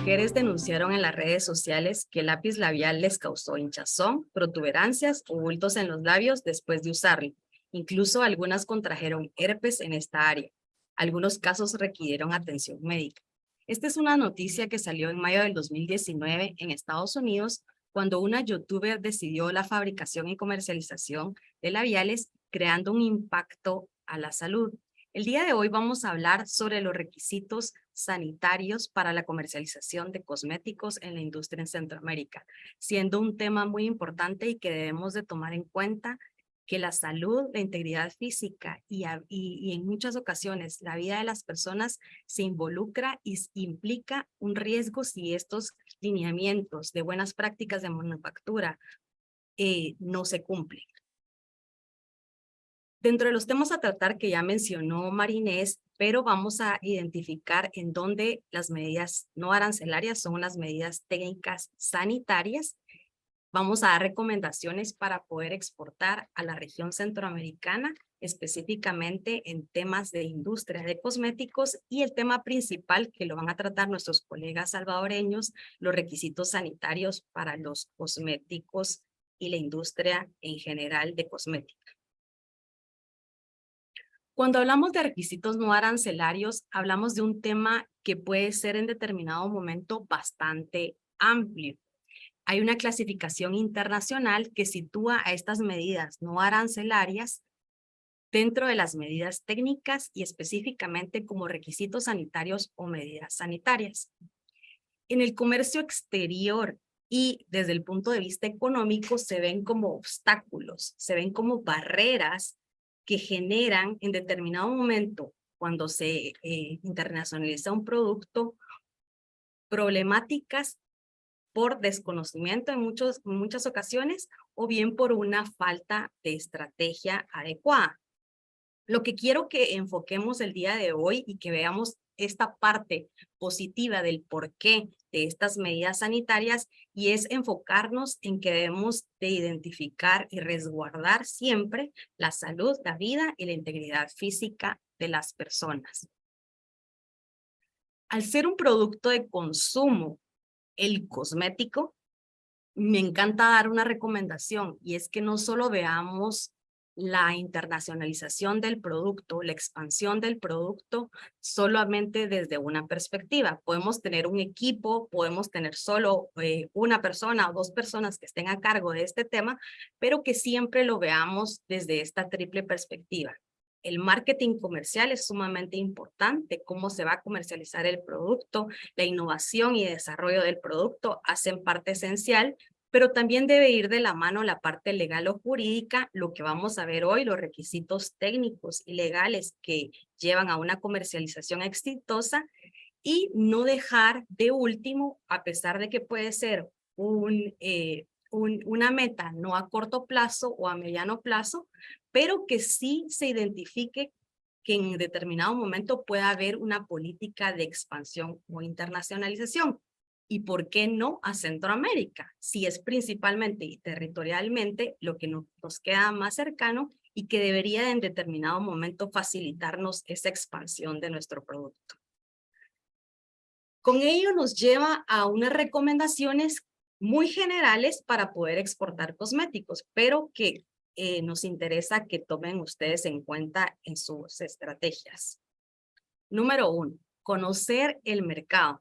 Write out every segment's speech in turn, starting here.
mujeres denunciaron en las redes sociales que el lápiz labial les causó hinchazón, protuberancias o bultos en los labios después de usarlo. Incluso algunas contrajeron herpes en esta área. Algunos casos requirieron atención médica. Esta es una noticia que salió en mayo del 2019 en Estados Unidos, cuando una youtuber decidió la fabricación y comercialización de labiales, creando un impacto a la salud. El día de hoy vamos a hablar sobre los requisitos sanitarios para la comercialización de cosméticos en la industria en Centroamérica, siendo un tema muy importante y que debemos de tomar en cuenta que la salud, la integridad física y en muchas ocasiones la vida de las personas se involucra y implica un riesgo si estos lineamientos de buenas prácticas de manufactura no se cumplen. Dentro de los temas a tratar que ya mencionó Marinés, pero vamos a identificar en dónde las medidas no arancelarias son unas medidas técnicas sanitarias. Vamos a dar recomendaciones para poder exportar a la región centroamericana, específicamente en temas de industria de cosméticos, y el tema principal que lo van a tratar nuestros colegas salvadoreños, los requisitos sanitarios para los cosméticos y la industria en general de cosméticos. Cuando hablamos de requisitos no arancelarios, hablamos de un tema que puede ser en determinado momento bastante amplio. Hay una clasificación internacional que sitúa a estas medidas no arancelarias dentro de las medidas técnicas y específicamente como requisitos sanitarios o medidas sanitarias. En el comercio exterior y desde el punto de vista económico se ven como obstáculos, se ven como barreras que generan en determinado momento, cuando se internacionaliza un producto, problemáticas por desconocimiento en muchas ocasiones o bien por una falta de estrategia adecuada. Lo que quiero que enfoquemos el día de hoy y que veamos esta parte positiva del porqué de estas medidas sanitarias, y es enfocarnos en que debemos de identificar y resguardar siempre la salud, la vida y la integridad física de las personas. Al ser un producto de consumo, el cosmético, me encanta dar una recomendación, y es que no solo veamos la internacionalización del producto, la expansión del producto solamente desde una perspectiva. Podemos tener un equipo, podemos tener solo una persona o dos personas que estén a cargo de este tema, pero que siempre lo veamos desde esta triple perspectiva. El marketing comercial es sumamente importante, cómo se va a comercializar el producto, la innovación y desarrollo del producto hacen parte esencial, pero también debe ir de la mano la parte legal o jurídica, lo que vamos a ver hoy, los requisitos técnicos y legales que llevan a una comercialización exitosa, y no dejar de último, a pesar de que puede ser una meta no a corto plazo o a mediano plazo, pero que sí se identifique que en determinado momento pueda haber una política de expansión o internacionalización. ¿Y por qué no a Centroamérica? Si es principalmente y territorialmente lo que nos queda más cercano y que debería en determinado momento facilitarnos esa expansión de nuestro producto. Con ello nos lleva a unas recomendaciones muy generales para poder exportar cosméticos, pero que nos interesa que tomen ustedes en cuenta en sus estrategias. Número 1, conocer el mercado.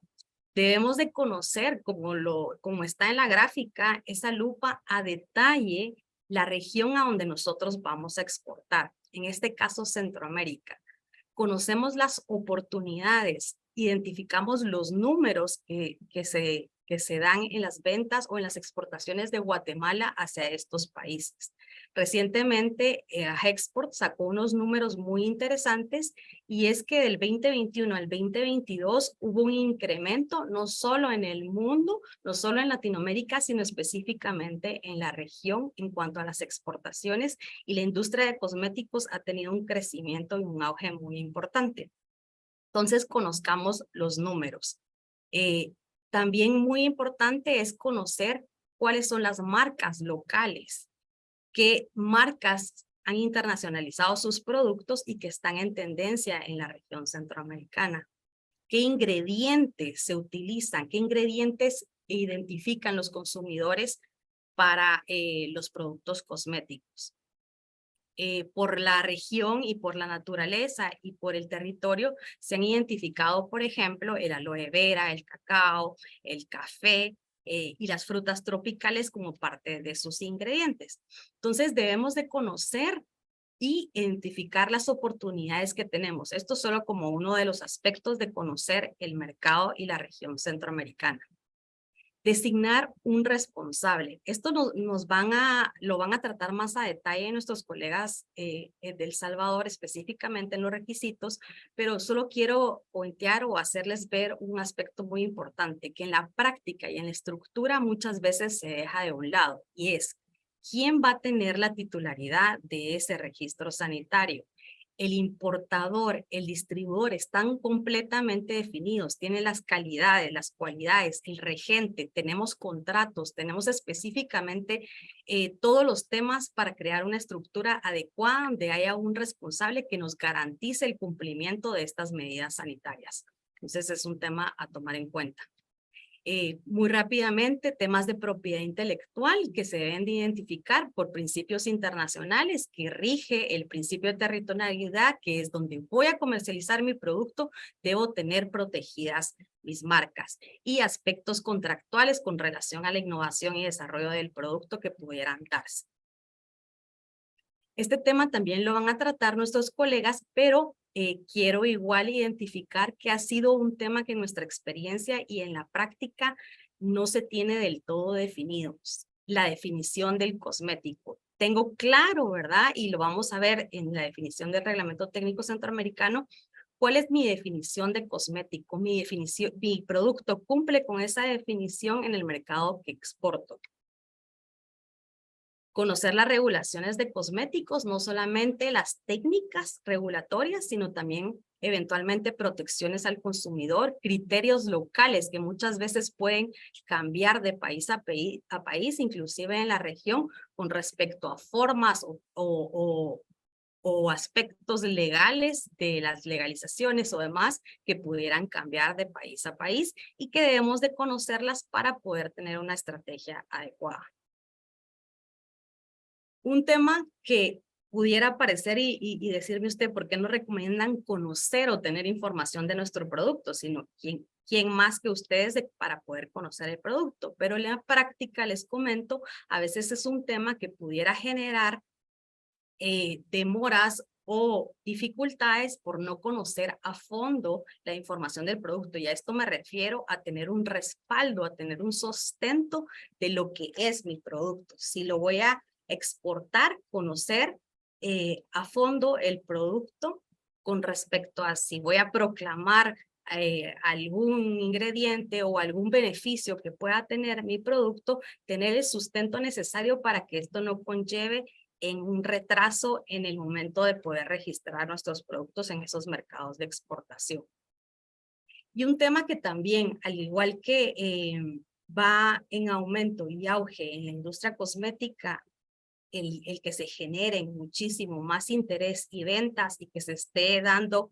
Debemos de conocer, como está en la gráfica, esa lupa a detalle, la región a donde nosotros vamos a exportar, en este caso Centroamérica. Conocemos las oportunidades, identificamos los números que se dan en las ventas o en las exportaciones de Guatemala hacia estos países. Recientemente, Hexport sacó unos números muy interesantes, y es que del 2021 al 2022 hubo un incremento no solo en el mundo, no solo en Latinoamérica, sino específicamente en la región en cuanto a las exportaciones, y la industria de cosméticos ha tenido un crecimiento y un auge muy importante. Entonces, conozcamos los números. También muy importante es conocer cuáles son las marcas locales, qué marcas han internacionalizado sus productos y que están en tendencia en la región centroamericana. qué ingredientes se utilizan, qué ingredientes identifican los consumidores para los productos cosméticos. Por la región y por la naturaleza y por el territorio se han identificado, por ejemplo, el aloe vera, el cacao, el café y las frutas tropicales como parte de sus ingredientes. Entonces debemos de conocer y identificar las oportunidades que tenemos. Esto solo como uno de los aspectos de conocer el mercado y la región centroamericana. Designar un responsable. Esto lo van a tratar más a detalle nuestros colegas de El Salvador, específicamente en los requisitos, pero solo quiero pointear o hacerles ver un aspecto muy importante, que en la práctica y en la estructura muchas veces se deja de un lado, y es quién va a tener la titularidad de ese registro sanitario. El importador, el distribuidor están completamente definidos, tienen las calidades, las cualidades, el regente, tenemos contratos, tenemos específicamente todos los temas para crear una estructura adecuada donde haya un responsable que nos garantice el cumplimiento de estas medidas sanitarias. Entonces es un tema a tomar en cuenta. Muy rápidamente, temas de propiedad intelectual que se deben de identificar por principios internacionales que rige el principio de territorialidad, que es donde voy a comercializar mi producto, debo tener protegidas mis marcas, y aspectos contractuales con relación a la innovación y desarrollo del producto que pudieran darse. Este tema también lo van a tratar nuestros colegas, pero quiero igual identificar que ha sido un tema que en nuestra experiencia y en la práctica no se tiene del todo definido. La definición del cosmético. Tengo claro, ¿verdad? Y lo vamos a ver en la definición del Reglamento Técnico Centroamericano. ¿Cuál es mi definición de cosmético? Mi producto cumple con esa definición en el mercado que exporto. Conocer las regulaciones de cosméticos, no solamente las técnicas regulatorias, sino también eventualmente protecciones al consumidor, criterios locales que muchas veces pueden cambiar de país a país, inclusive en la región, con respecto a formas o aspectos legales de las legalizaciones o demás que pudieran cambiar de país a país y que debemos de conocerlas para poder tener una estrategia adecuada. Un tema que pudiera aparecer y decirme usted por qué no recomiendan conocer o tener información de nuestro producto, sino quién más que ustedes para poder conocer el producto. Pero en la práctica les comento, a veces es un tema que pudiera generar demoras o dificultades por no conocer a fondo la información del producto. Y a esto me refiero a tener un respaldo, a tener un sustento de lo que es mi producto. Si lo voy a exportar, conocer a fondo el producto con respecto a si voy a proclamar algún ingrediente o algún beneficio que pueda tener mi producto, tener el sustento necesario para que esto no conlleve en un retraso en el momento de poder registrar nuestros productos en esos mercados de exportación. Y un tema que también, al igual que va en aumento y auge en la industria cosmética, el que se generen muchísimo más interés y ventas y que se esté dando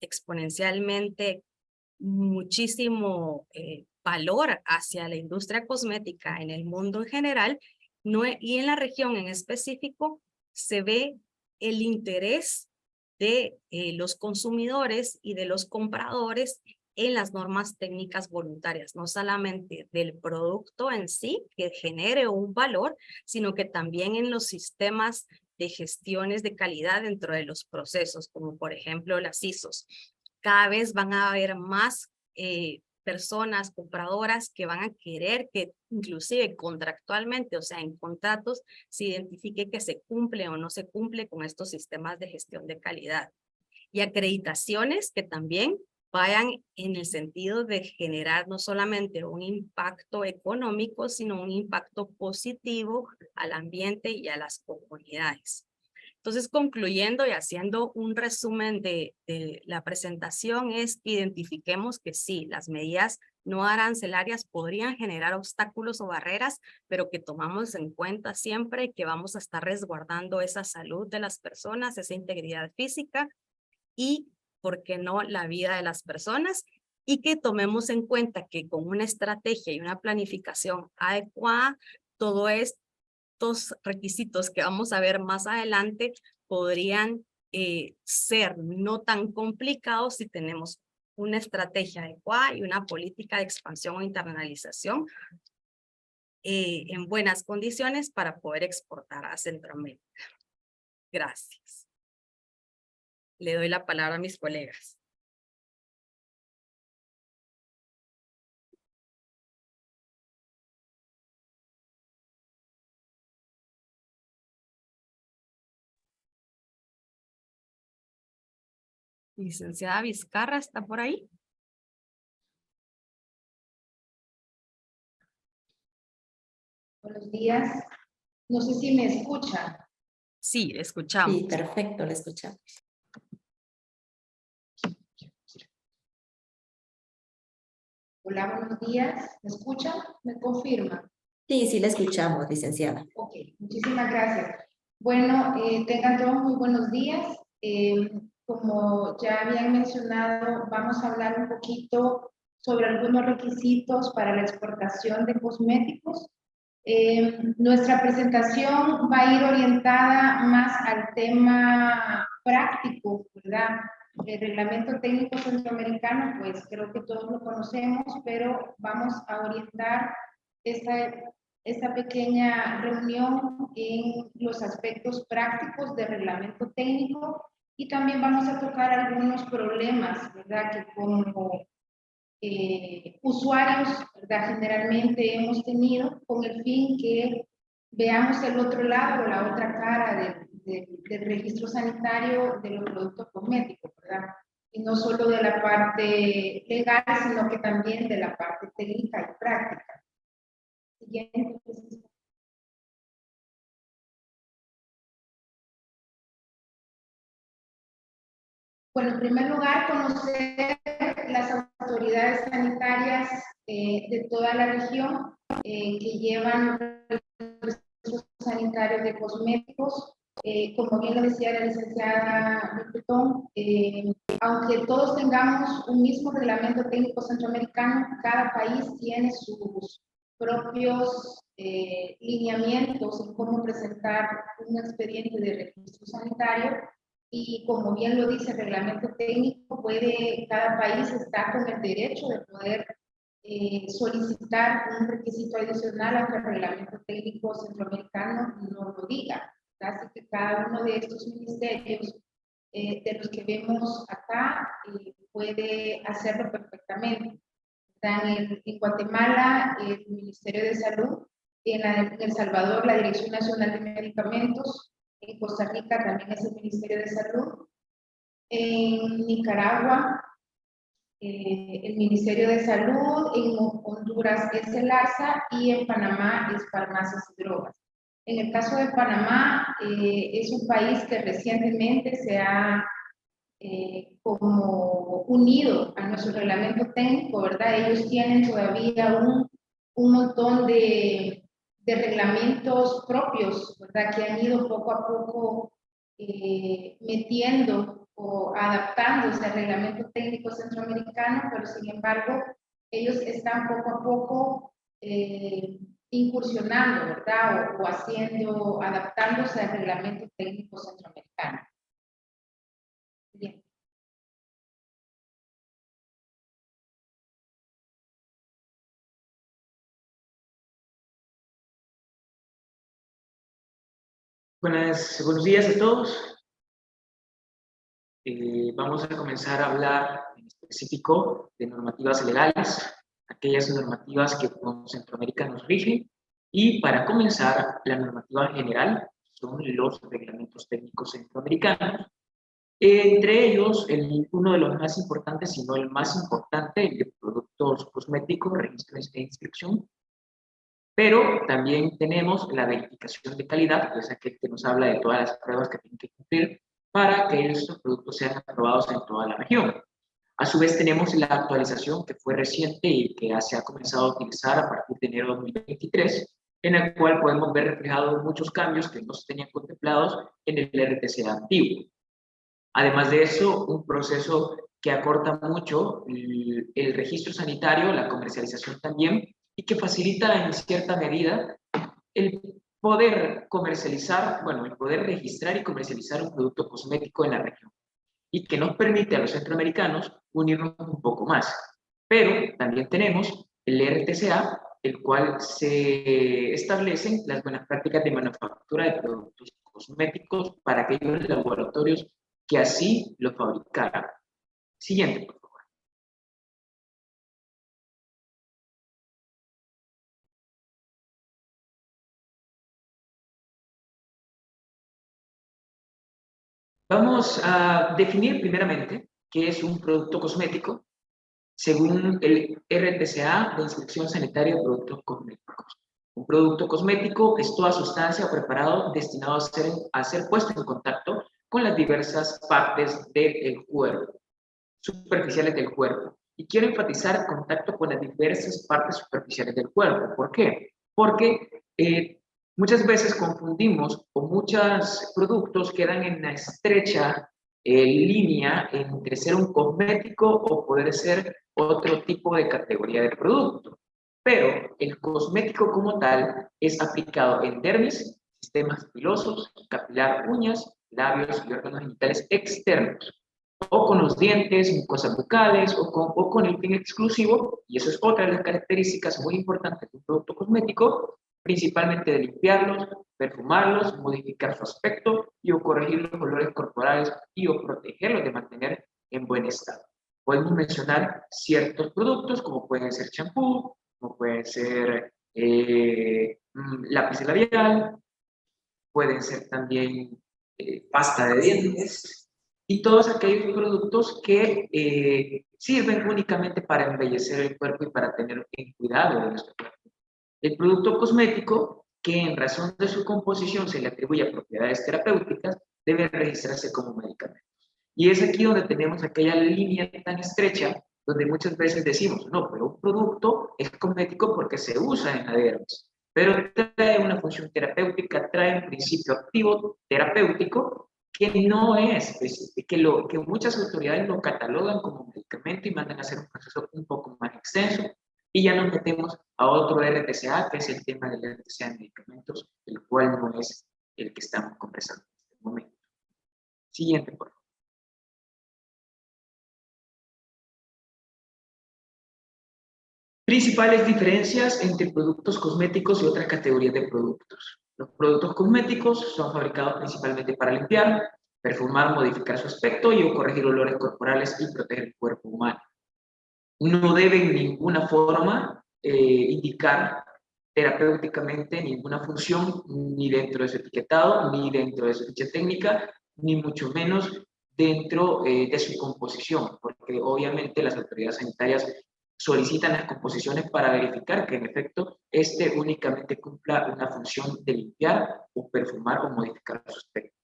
exponencialmente muchísimo valor hacia la industria cosmética en el mundo en general, y en la región en específico, se ve el interés de los consumidores y de los compradores en las normas técnicas voluntarias, no solamente del producto en sí, que genere un valor, sino que también en los sistemas de gestiones de calidad dentro de los procesos, como por ejemplo las ISOs. Cada vez van a haber más personas compradoras que van a querer que inclusive contractualmente, o sea, en contratos, se identifique que se cumple o no se cumple con estos sistemas de gestión de calidad. Y acreditaciones que también vayan en el sentido de generar no solamente un impacto económico, sino un impacto positivo al ambiente y a las comunidades. Entonces, concluyendo y haciendo un resumen de la presentación, es que identifiquemos que sí, las medidas no arancelarias podrían generar obstáculos o barreras, pero que tomamos en cuenta siempre que vamos a estar resguardando esa salud de las personas, esa integridad física, y ¿por qué no?, la vida de las personas, y que tomemos en cuenta que con una estrategia y una planificación adecuada, todos estos requisitos que vamos a ver más adelante podrían ser no tan complicados si tenemos una estrategia adecuada y una política de expansión o internalización en buenas condiciones para poder exportar a Centroamérica. Gracias. Le doy la palabra a mis colegas. Licenciada Vizcarra, ¿está por ahí? Buenos días. No sé si me escuchan. Sí, escuchamos. Sí, perfecto, le escuchamos. Hola, buenos días. ¿Me escuchan? ¿Me confirman? Sí, sí, le escuchamos, licenciada. Ok, muchísimas gracias. Bueno, tengan todos muy buenos días. Como ya habían mencionado, vamos a hablar un poquito sobre algunos requisitos para la exportación de cosméticos. Nuestra presentación va a ir orientada más al tema práctico, ¿verdad? El reglamento técnico centroamericano, pues creo que todos lo conocemos, pero vamos a orientar esta pequeña reunión en los aspectos prácticos del reglamento técnico, y también vamos a tocar algunos problemas, ¿verdad?, que como usuarios, ¿verdad?, generalmente hemos tenido, con el fin que veamos el otro lado o la otra cara del registro sanitario de los productos cosméticos, ¿verdad? Y no solo de la parte legal, sino que también de la parte técnica y práctica. Siguiente. Bueno, en primer lugar, conocer las autoridades sanitarias de toda la región que llevan registros sanitarios de cosméticos. Como bien lo decía la licenciada Betón, aunque todos tengamos un mismo reglamento técnico centroamericano, cada país tiene sus propios lineamientos en cómo presentar un expediente de registro sanitario. Y como bien lo dice el reglamento técnico, cada país está con el derecho de poder solicitar un requisito adicional aunque el reglamento técnico centroamericano no lo diga. Así que cada uno de estos ministerios de los que vemos acá puede hacerlo perfectamente. En Guatemala, el Ministerio de Salud, en El Salvador, la Dirección Nacional de Medicamentos, en Costa Rica también es el Ministerio de Salud, en Nicaragua el Ministerio de Salud, en Honduras es el ARSA y en Panamá es Farmacias y Drogas. En el caso de Panamá, es un país que recientemente se ha como unido a nuestro reglamento técnico, ¿verdad? Ellos tienen todavía un montón de reglamentos propios, ¿verdad?, que han ido poco a poco metiendo o adaptándose al reglamento técnico centroamericano, pero sin embargo ellos están poco a poco incursionando, ¿verdad?, o adaptándose al reglamento técnico centroamericano. Bien. Buenos días a todos. Vamos a comenzar a hablar en específico de normativas legales, aquellas normativas que con Centroamérica nos rigen, y para comenzar, la normativa general son los reglamentos técnicos centroamericanos. Entre ellos, uno de los más importantes, si no el más importante, el de productos cosméticos, registro e inscripción. Pero también tenemos la verificación de calidad, que es aquel que nos habla de todas las pruebas que tienen que cumplir para que estos productos sean aprobados en toda la región. A su vez tenemos la actualización que fue reciente y que se ha comenzado a utilizar a partir de enero de 2023, en la cual podemos ver reflejados muchos cambios que no se tenían contemplados en el RTC antiguo. Además de eso, un proceso que acorta mucho el registro sanitario, la comercialización también, y que facilita en cierta medida el poder comercializar, bueno, el poder registrar y comercializar un producto cosmético en la región, y que nos permite a los centroamericanos unirnos un poco más. Pero también tenemos el RTCA, el cual se establecen las buenas prácticas de manufactura de productos cosméticos para aquellos laboratorios que así lo fabricaran. Siguiente, por favor. Vamos a definir primeramente qué es un producto cosmético según el RTCA de Inspección Sanitaria de Productos Cosméticos. Un producto cosmético es toda sustancia o preparado destinado a ser puesto en contacto con las diversas partes del cuerpo, superficiales del cuerpo. Y quiero enfatizar contacto con las diversas partes superficiales del cuerpo. ¿Por qué? Porque muchas veces confundimos o muchos productos quedan en una estrecha línea entre ser un cosmético o poder ser otro tipo de categoría de producto. Pero el cosmético como tal es aplicado en dermis, sistemas pilosos, capilar, uñas, labios y órganos genitales externos, o con los dientes, mucosas bucales, o con el fin exclusivo, y eso es otra de las características muy importantes de un producto cosmético, principalmente de limpiarlos, perfumarlos, modificar su aspecto y o corregir los olores corporales y o protegerlos de mantener en buen estado. Podemos mencionar ciertos productos como pueden ser champú, como pueden ser lápiz labial, pueden ser también pasta de dientes y todos aquellos productos que sirven únicamente para embellecer el cuerpo y para tener en cuidado de nuestro cuerpo. El producto cosmético, que en razón de su composición se le atribuye propiedades terapéuticas, debe registrarse como medicamento. Y es aquí donde tenemos aquella línea tan estrecha, donde muchas veces decimos, no, pero un producto es cosmético porque se usa en la dermis, pero trae una función terapéutica, trae un principio activo terapéutico que no es, que muchas autoridades lo catalogan como medicamento y mandan a hacer un proceso un poco más extenso. Y ya nos metemos a otro RTCA, que es el tema del RTCA de medicamentos, el cual no es el que estamos conversando en este momento. Siguiente, por favor. Principales diferencias entre productos cosméticos y otras categorías de productos. Los productos cosméticos son fabricados principalmente para limpiar, perfumar, modificar su aspecto y o corregir olores corporales y proteger el cuerpo humano. No deben en ninguna forma indicar terapéuticamente ninguna función, ni dentro de su etiquetado, ni dentro de su ficha técnica, ni mucho menos dentro de su composición, porque obviamente las autoridades sanitarias solicitan las composiciones para verificar que en efecto este únicamente cumpla una función de limpiar o perfumar o modificar su aspecto.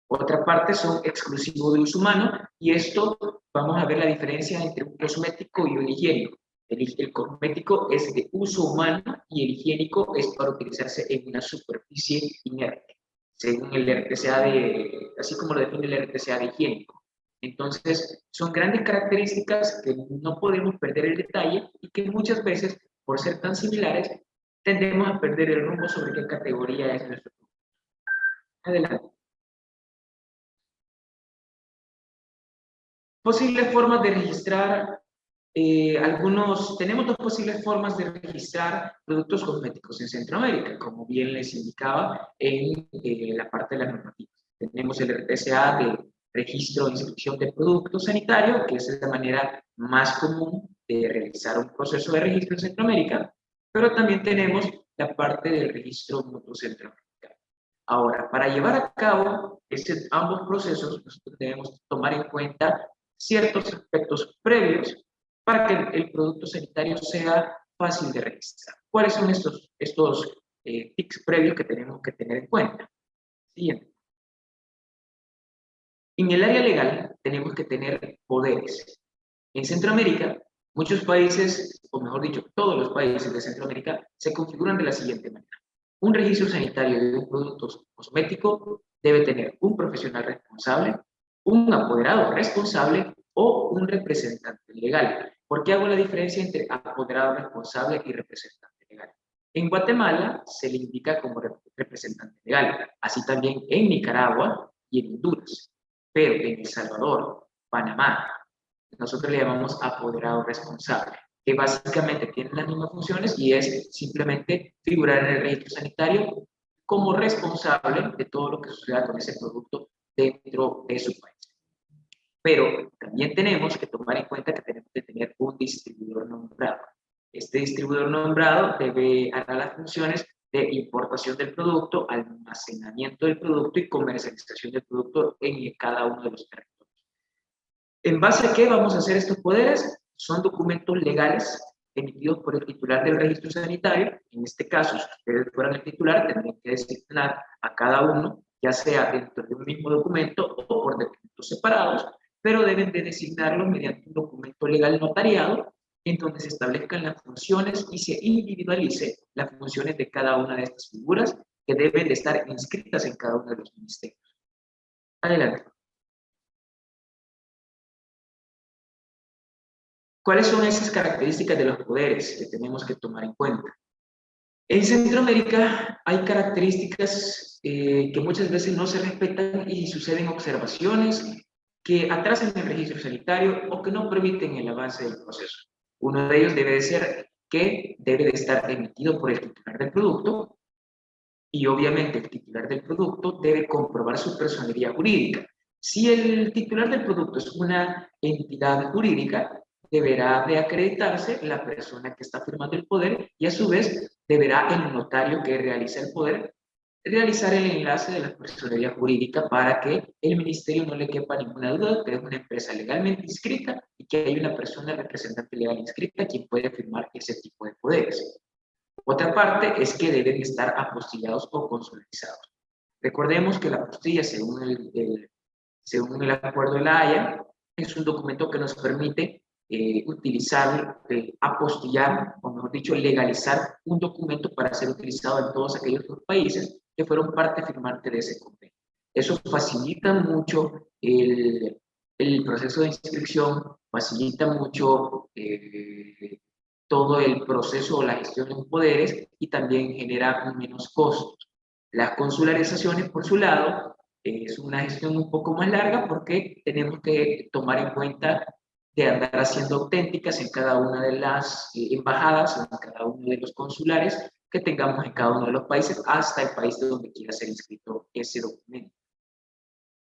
Otra parte son exclusivos de uso humano y esto vamos a ver la diferencia entre un cosmético y un higiénico. El cosmético es de uso humano y el higiénico es para utilizarse en una superficie inerte, según el RTCA así como lo define el RTCA de higiénico. Entonces, son grandes características que no podemos perder el detalle y que muchas veces, por ser tan similares, tendemos a perder el rumbo sobre qué categoría es nuestro producto. Adelante. Posibles formas de registrar tenemos dos posibles formas de registrar productos cosméticos en Centroamérica, como bien les indicaba en la parte de las normativas. Tenemos el RTCA de registro de inscripción de productos sanitarios, que es la manera más común de realizar un proceso de registro en Centroamérica, pero también tenemos la parte del registro mutuo centroamericano. Ahora, para llevar a cabo ambos procesos, nosotros debemos tomar en cuenta ciertos aspectos previos para que el producto sanitario sea fácil de registrar. ¿Cuáles son estos tips previos que tenemos que tener en cuenta? Siguiente. En el área legal tenemos que tener poderes. En Centroamérica, muchos países, o mejor dicho, todos los países de Centroamérica, se configuran de la siguiente manera. Un registro sanitario de un producto cosmético debe tener un profesional responsable, un apoderado responsable o un representante legal. ¿Por qué hago la diferencia entre apoderado responsable y representante legal? En Guatemala se le indica como representante legal, así también en Nicaragua y en Honduras, pero en El Salvador, Panamá, nosotros le llamamos apoderado responsable, que básicamente tiene las mismas funciones y es simplemente figurar en el registro sanitario como responsable de todo lo que suceda con ese producto dentro de su país. Pero también tenemos que tomar en cuenta que tenemos que tener un distribuidor nombrado. Este distribuidor nombrado hará las funciones de importación del producto, almacenamiento del producto y comercialización del producto en cada uno de los territorios. ¿En base a qué vamos a hacer estos poderes? Son documentos legales emitidos por el titular del registro sanitario. En este caso, si ustedes fueran el titular, tendrían que designar a cada uno, ya sea dentro de un mismo documento o por documentos separados, pero deben de designarlo mediante un documento legal notariado en donde se establezcan las funciones y se individualice las funciones de cada una de estas figuras que deben de estar inscritas en cada uno de los ministerios. Adelante. ¿Cuáles son esas características de los poderes que tenemos que tomar en cuenta? En Centroamérica hay características que muchas veces no se respetan y suceden observaciones que atrasan el registro sanitario o que no permiten el avance del proceso. Uno de ellos debe de ser que debe de estar emitido por el titular del producto y obviamente el titular del producto debe comprobar su personería jurídica. Si el titular del producto es una entidad jurídica, deberá de acreditarse la persona que está firmando el poder y a su vez deberá el notario que realiza el poder realizar el enlace de la personería jurídica para que el ministerio no le quepa ninguna duda que es una empresa legalmente inscrita y que hay una persona representante legal inscrita quien puede firmar ese tipo de poderes. Otra parte es que deben estar apostillados o consolidados. Recordemos que la apostilla, según el Acuerdo de La Haya, es un documento que nos permite utilizar, apostillar, o mejor dicho, legalizar un documento para ser utilizado en todos aquellos países que fueron parte firmante de ese convenio. Eso facilita mucho el proceso de inscripción, facilita mucho todo el proceso o la gestión de poderes y también genera menos costos. Las consularizaciones, por su lado, es una gestión un poco más larga porque tenemos que tomar en cuenta de andar haciendo auténticas en cada una de las embajadas, en cada uno de los consulares que tengamos en cada uno de los países, hasta el país de donde quiera ser inscrito ese documento.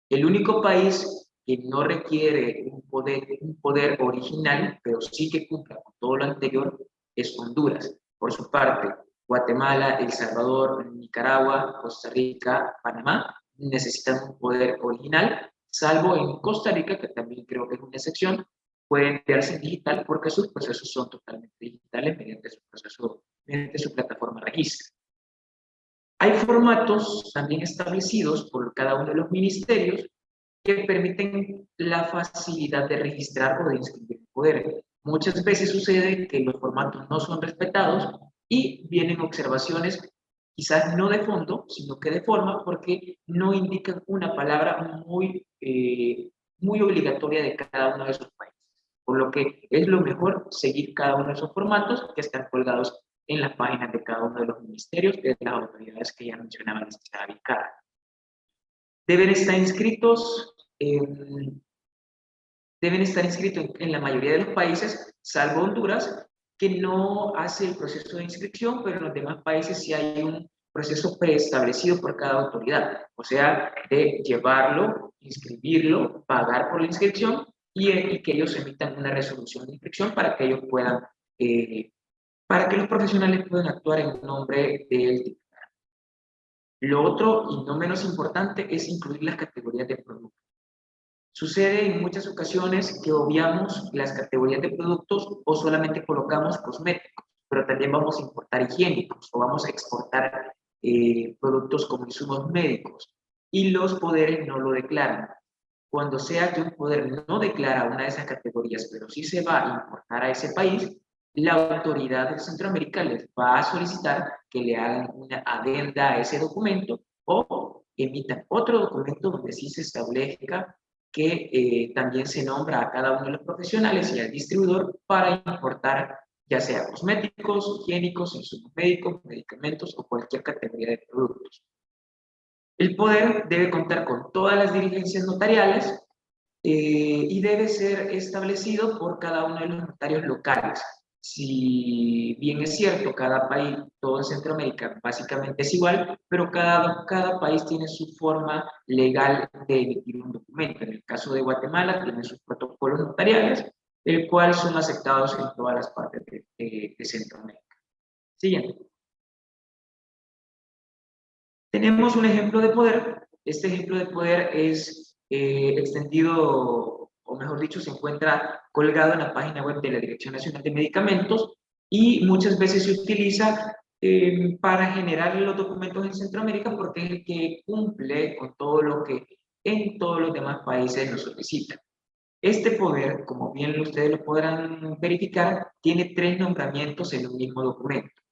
El único país que no requiere un poder original, pero sí que cumpla con todo lo anterior, es Honduras. Por su parte, Guatemala, El Salvador, Nicaragua, Costa Rica, Panamá necesitan un poder original, salvo en Costa Rica, que también creo que es una excepción, pueden enviarse en digital porque sus procesos son totalmente digitales mediante su plataforma registro. Hay formatos también establecidos por cada uno de los ministerios que permiten la facilidad de registrar o de inscribir el poder. Muchas veces sucede que los formatos no son respetados y vienen observaciones quizás no de fondo, sino que de forma, porque no indican una palabra muy obligatoria de cada uno de esos países. Por lo que es lo mejor seguir cada uno de esos formatos que están colgados en las páginas de cada uno de los ministerios de las autoridades que ya mencionaba la licenciada Vilcara. Deben estar inscritos en la mayoría de los países, salvo Honduras, que no hace el proceso de inscripción, pero en los demás países sí hay un proceso preestablecido por cada autoridad, o sea, de llevarlo, inscribirlo, pagar por la inscripción y que ellos emitan una resolución de inscripción para que ellos puedan, para que los profesionales puedan actuar en nombre del titular. Lo otro, y no menos importante, es incluir las categorías de productos. Sucede en muchas ocasiones que obviamos las categorías de productos o solamente colocamos cosméticos, pero también vamos a importar higiénicos o vamos a exportar productos como insumos médicos y los poderes no lo declaran. Cuando sea que un poder no declara una de esas categorías, pero sí se va a importar a ese país, la autoridad de Centroamérica les va a solicitar que le hagan una adenda a ese documento o emitan otro documento donde sí se establezca que también se nombra a cada uno de los profesionales y al distribuidor para importar ya sea cosméticos, higiénicos, insumos médicos, medicamentos o cualquier categoría de productos. El poder debe contar con todas las diligencias notariales y debe ser establecido por cada uno de los notarios locales. Si bien es cierto, cada país, todo en Centroamérica básicamente es igual, pero cada país tiene su forma legal de emitir un documento. En el caso de Guatemala tiene sus protocolos notariales, el cual son aceptados en todas las partes de Centroamérica. Siguiente. Tenemos un ejemplo de poder. Este ejemplo de poder es extendido, o mejor dicho, se encuentra colgado en la página web de la Dirección Nacional de Medicamentos y muchas veces se utiliza para generar los documentos en Centroamérica porque es el que cumple con todo lo que en todos los demás países nos solicitan. Este poder, como bien ustedes lo podrán verificar, tiene 3 nombramientos en un mismo documento.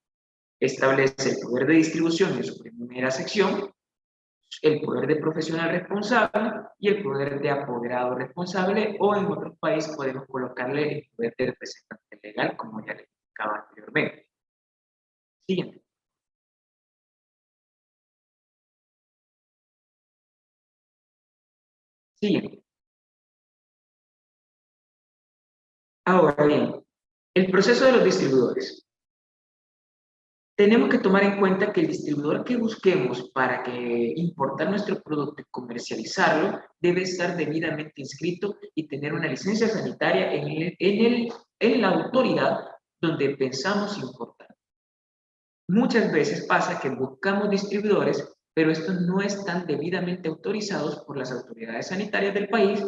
Establece el poder de distribución en su primera sección, el poder de profesional responsable y el poder de apoderado responsable, o en otros países podemos colocarle el poder de representante legal, como ya les indicaba anteriormente. Siguiente. Siguiente. Ahora bien, el proceso de los distribuidores. Tenemos que tomar en cuenta que el distribuidor que busquemos para que importar nuestro producto y comercializarlo debe estar debidamente inscrito y tener una licencia sanitaria en la autoridad donde pensamos importar. Muchas veces pasa que buscamos distribuidores, pero estos no están debidamente autorizados por las autoridades sanitarias del país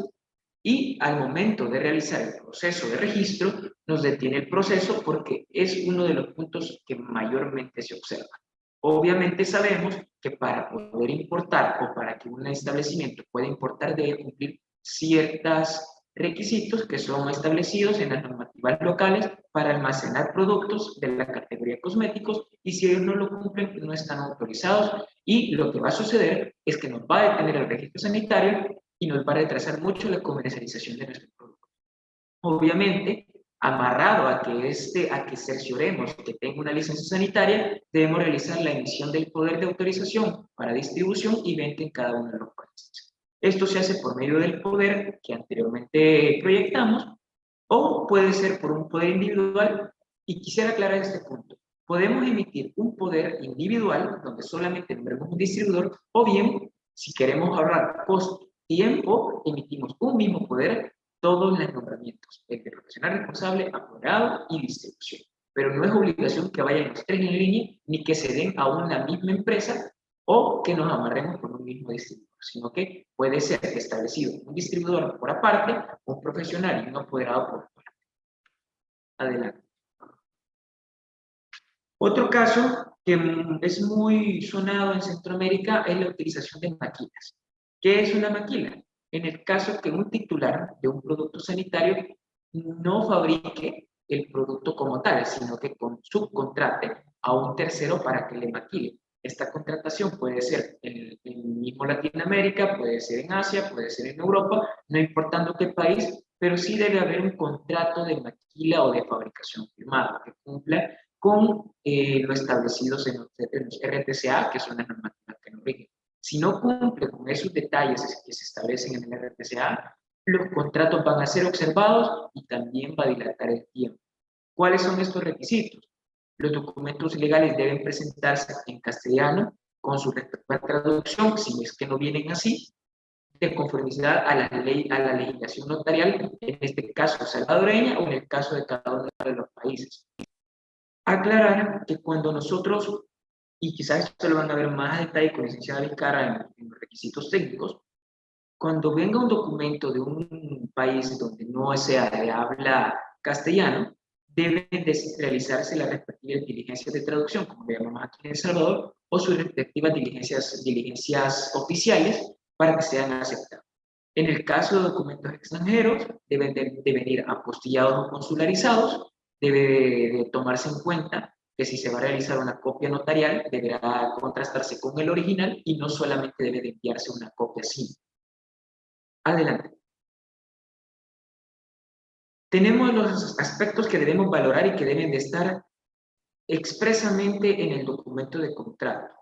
y al momento de realizar el proceso de registro nos detiene el proceso porque es uno de los puntos que mayormente se observa. Obviamente sabemos que para poder importar o para que un establecimiento pueda importar debe cumplir ciertos requisitos que son establecidos en las normativas locales para almacenar productos de la categoría cosméticos y si ellos no lo cumplen no están autorizados y lo que va a suceder es que nos va a detener el registro sanitario y nos va a retrasar mucho la comercialización de nuestro producto. Obviamente, amarrado a que cercioremos que tenga una licencia sanitaria, debemos realizar la emisión del poder de autorización para distribución y venta en cada uno de los países. Esto se hace por medio del poder que anteriormente proyectamos o puede ser por un poder individual y quisiera aclarar este punto. Podemos emitir un poder individual donde solamente nombremos un distribuidor o bien, si queremos ahorrar costo tiempo, emitimos un mismo poder, todos los nombramientos, el de profesional responsable, apoderado y distribución. Pero no es obligación que vayan los 3 en línea, ni que se den a una misma empresa o que nos amarremos con un mismo distribuidor, sino que puede ser establecido un distribuidor por aparte, un profesional y un apoderado por aparte. Adelante. Otro caso que es muy sonado en Centroamérica es la utilización de maquilas. ¿Qué es una maquila? En el caso que un titular de un producto sanitario no fabrique el producto como tal, sino que subcontrate a un tercero para que le maquile. Esta contratación puede ser en mismo Latinoamérica, puede ser en Asia, puede ser en Europa, no importando qué país, pero sí debe haber un contrato de maquila o de fabricación firmado que cumpla con lo establecido en los RTCA, que son las normativas que nos rigen. Si no cumple con esos detalles que se establecen en el RTCA, los contratos van a ser observados y también va a dilatar el tiempo. ¿Cuáles son estos requisitos? Los documentos legales deben presentarse en castellano con su respectiva traducción, si es que no vienen así, de conformidad a la legislación notarial, en este caso salvadoreña o en el caso de cada uno de los países. Aclarar que cuando nosotros, y quizás esto lo van a ver más a detalle con la licenciada Vizcarra en los requisitos técnicos, cuando venga un documento de un país donde no sea de habla castellano, deben de realizarse las respectivas diligencias de traducción, como le llamamos aquí en El Salvador, o sus respectivas diligencias oficiales para que sean aceptadas. En el caso de documentos extranjeros, deben de venir apostillados o consularizados, debe de tomarse en cuenta que si se va a realizar una copia notarial, deberá contrastarse con el original y no solamente debe de enviarse una copia simple. Adelante. Tenemos los aspectos que debemos valorar y que deben de estar expresamente en el documento de contrato,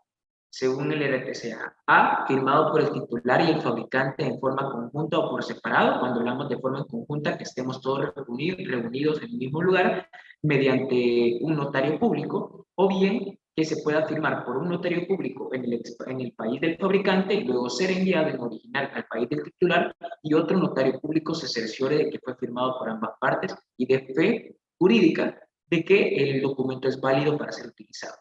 según el RTCA. A, firmado por el titular y el fabricante en forma conjunta o por separado. Cuando hablamos de forma conjunta, que estemos todos reunidos en el mismo lugar mediante un notario público, o bien que se pueda firmar por un notario público en el país del fabricante y luego ser enviado en original al país del titular, y otro notario público se cerciore de que fue firmado por ambas partes y de fe jurídica de que el documento es válido para ser utilizado.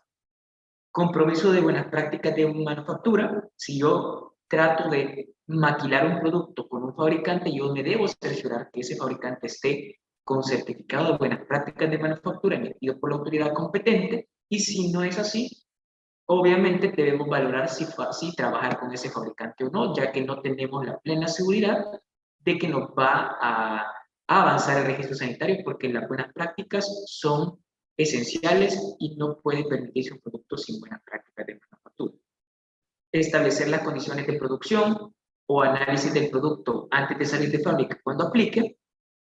Compromiso de buenas prácticas de manufactura. Si yo trato de maquilar un producto con un fabricante, yo me debo cerciorar que ese fabricante esté con certificado de buenas prácticas de manufactura emitido por la autoridad competente, y si no es así, obviamente debemos valorar si trabajar con ese fabricante o no, ya que no tenemos la plena seguridad de que nos va a avanzar el registro sanitario, porque las buenas prácticas son esenciales y no puede permitirse un producto sin buenas prácticas de manufactura. Establecer las condiciones de producción o análisis del producto antes de salir de fábrica cuando aplique.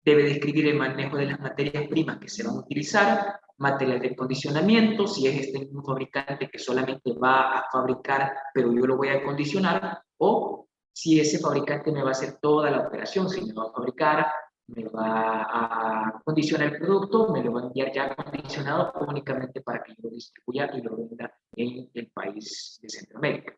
Debe describir el manejo de las materias primas que se van a utilizar, material de acondicionamiento, si es un fabricante que solamente va a fabricar, pero yo lo voy a acondicionar, o si ese fabricante me va a hacer toda la operación, si me va a fabricar, me va a acondicionar el producto, me lo va a enviar ya acondicionado únicamente para que yo lo distribuya y lo venda en el país de Centroamérica.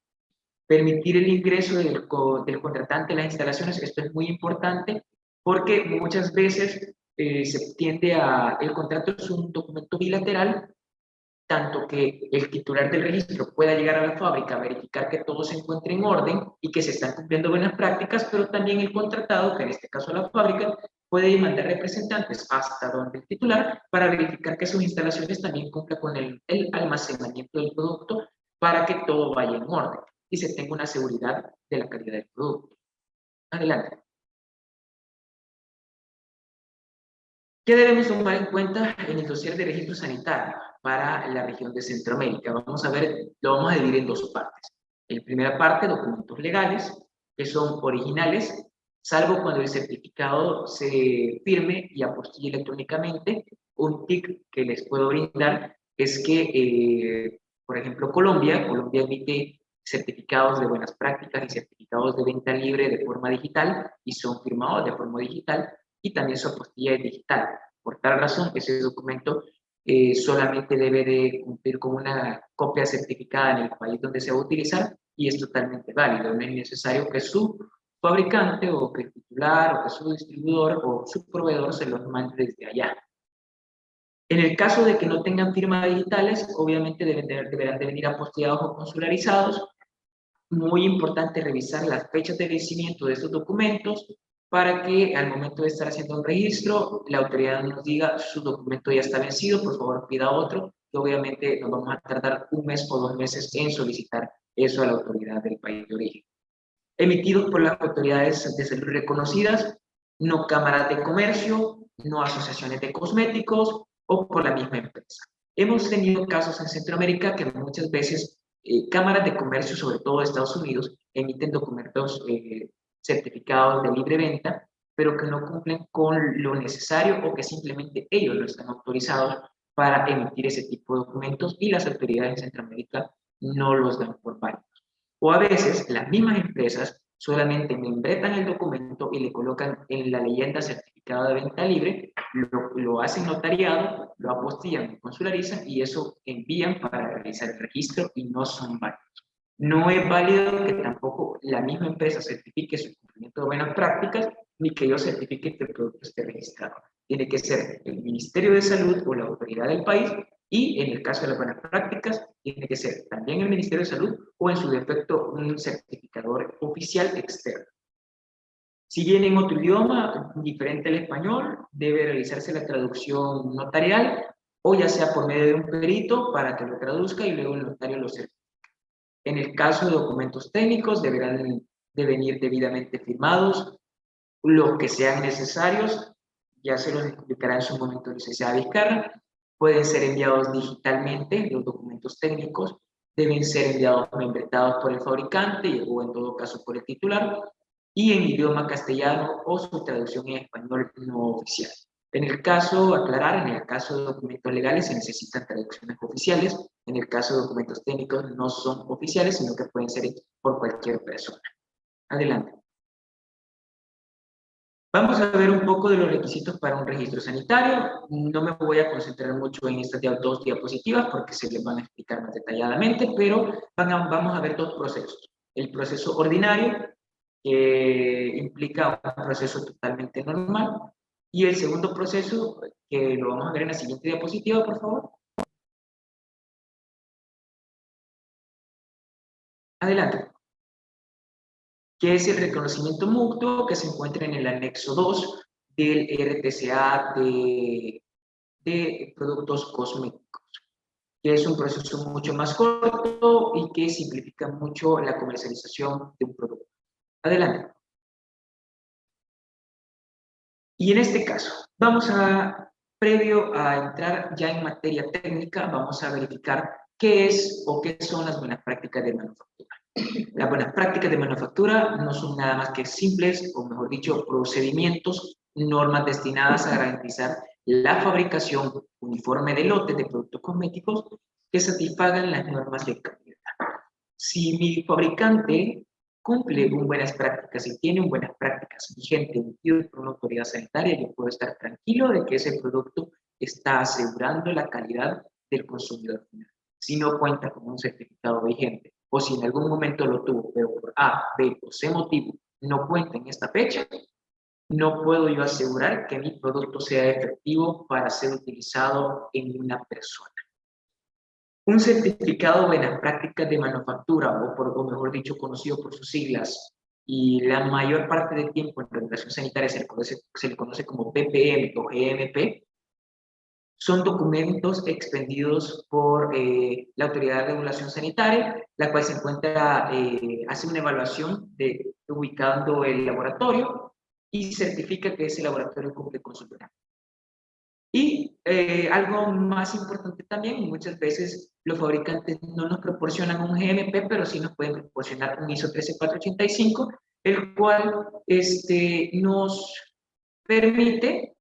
Permitir el ingreso del contratante a las instalaciones. Esto es muy importante porque muchas veces se tiende a... El contrato es un documento bilateral, tanto que el titular del registro pueda llegar a la fábrica a verificar que todo se encuentre en orden y que se están cumpliendo buenas prácticas, pero también el contratado, que en este caso la fábrica, puede mandar representantes hasta donde el titular para verificar que sus instalaciones también cumplan con el almacenamiento del producto para que todo vaya en orden y se tenga una seguridad de la calidad del producto. Adelante. ¿Qué debemos tomar en cuenta en el dossier de registro sanitario para la región de Centroamérica? Vamos a ver, lo vamos a dividir en dos partes. En primera parte, documentos legales, que son originales, salvo cuando el certificado se firme y apostille electrónicamente. Un TIC que les puedo brindar es que, por ejemplo, Colombia emite certificados de buenas prácticas y certificados de venta libre de forma digital y son firmados de forma digital, y también su apostilla es digital. Por tal razón, ese documento solamente debe de cumplir con una copia certificada en el país donde se va a utilizar y es totalmente válido. No es necesario que su fabricante o que el titular o que su distribuidor o su proveedor se los mande desde allá. En el caso de que no tengan firmas digitales, obviamente deberán de venir apostillados o consularizados. Muy importante revisar las fechas de vencimiento de estos documentos para que al momento de estar haciendo un registro, la autoridad nos diga su documento ya está vencido, por favor pida otro, y obviamente nos vamos a tardar 1 mes o 2 meses en solicitar eso a la autoridad del país de origen. Emitidos por las autoridades de salud reconocidas, no cámaras de comercio, no asociaciones de cosméticos o por la misma empresa. Hemos tenido casos en Centroamérica que muchas veces cámaras de comercio, sobre todo de Estados Unidos, emiten documentos certificados de libre venta, pero que no cumplen con lo necesario o que simplemente ellos no están autorizados para emitir ese tipo de documentos y las autoridades en Centroamérica no los dan por válidos. O a veces las mismas empresas solamente membretan el documento y le colocan en la leyenda certificado de venta libre, lo hacen notariado, lo apostillan, lo consularizan y eso envían para realizar el registro y no son válidos. No es válido que tampoco la misma empresa certifique su cumplimiento de buenas prácticas ni que yo certifique que el producto esté registrado. Tiene que ser el Ministerio de Salud o la autoridad del país, y en el caso de las buenas prácticas tiene que ser también el Ministerio de Salud o en su defecto un certificador oficial externo. Si viene en otro idioma diferente al español, debe realizarse la traducción notarial o ya sea por medio de un perito para que lo traduzca y luego el notario lo certifique. En el caso de documentos técnicos deberán de venir debidamente firmados, los que sean necesarios, ya se los explicará en su momento el licenciado Vizcarra. Pueden ser enviados digitalmente, los documentos técnicos deben ser enviados membretados por el fabricante o en todo caso por el titular y en idioma castellano o su traducción en español no oficial. En el caso, aclarar, en el caso de documentos legales se necesitan traducciones oficiales, en el caso de documentos técnicos no son oficiales, sino que pueden ser hechos por cualquier persona. Adelante. Vamos a ver un poco de los requisitos para un registro sanitario. No me voy a concentrar mucho en estas dos diapositivas porque se les van a explicar más detalladamente, pero vamos a ver dos procesos. El proceso ordinario, que implica un proceso totalmente normal, y el segundo proceso, que lo vamos a ver en la siguiente diapositiva, por favor. Adelante. Que es el reconocimiento mutuo que se encuentra en el anexo 2 del RTCA de productos cosméticos, que es un proceso mucho más corto y que simplifica mucho la comercialización de un producto. Adelante. Y en este caso, previo a entrar ya en materia técnica, vamos a verificar qué es o qué son las buenas prácticas de manufactura. Las buenas prácticas de manufactura no son nada más que simples, o mejor dicho, procedimientos, normas destinadas a garantizar la fabricación uniforme de lotes de productos cosméticos que satisfagan las normas de calidad. Si mi fabricante cumple con buenas prácticas y tiene buenas prácticas vigentes emitidas por una autoridad sanitaria, yo puedo estar tranquilo de que ese producto está asegurando la calidad del consumidor final. Si no cuenta con un certificado vigente, o si en algún momento lo tuvo, pero por A, B o C motivo no cuenta en esta fecha, no puedo yo asegurar que mi producto sea efectivo para ser utilizado en una persona. Un certificado de buenas prácticas de manufactura, o mejor dicho, conocido por sus siglas, y la mayor parte del tiempo en regulación sanitaria se le conoce como PPM o GMP, son documentos expedidos por la Autoridad de Regulación Sanitaria, la cual se encuentra, hace una evaluación ubicando el laboratorio y certifica que ese laboratorio cumple con su programa. Y algo más importante también, muchas veces los fabricantes no nos proporcionan un GMP, pero sí nos pueden proporcionar un ISO 13485, el cual nos permite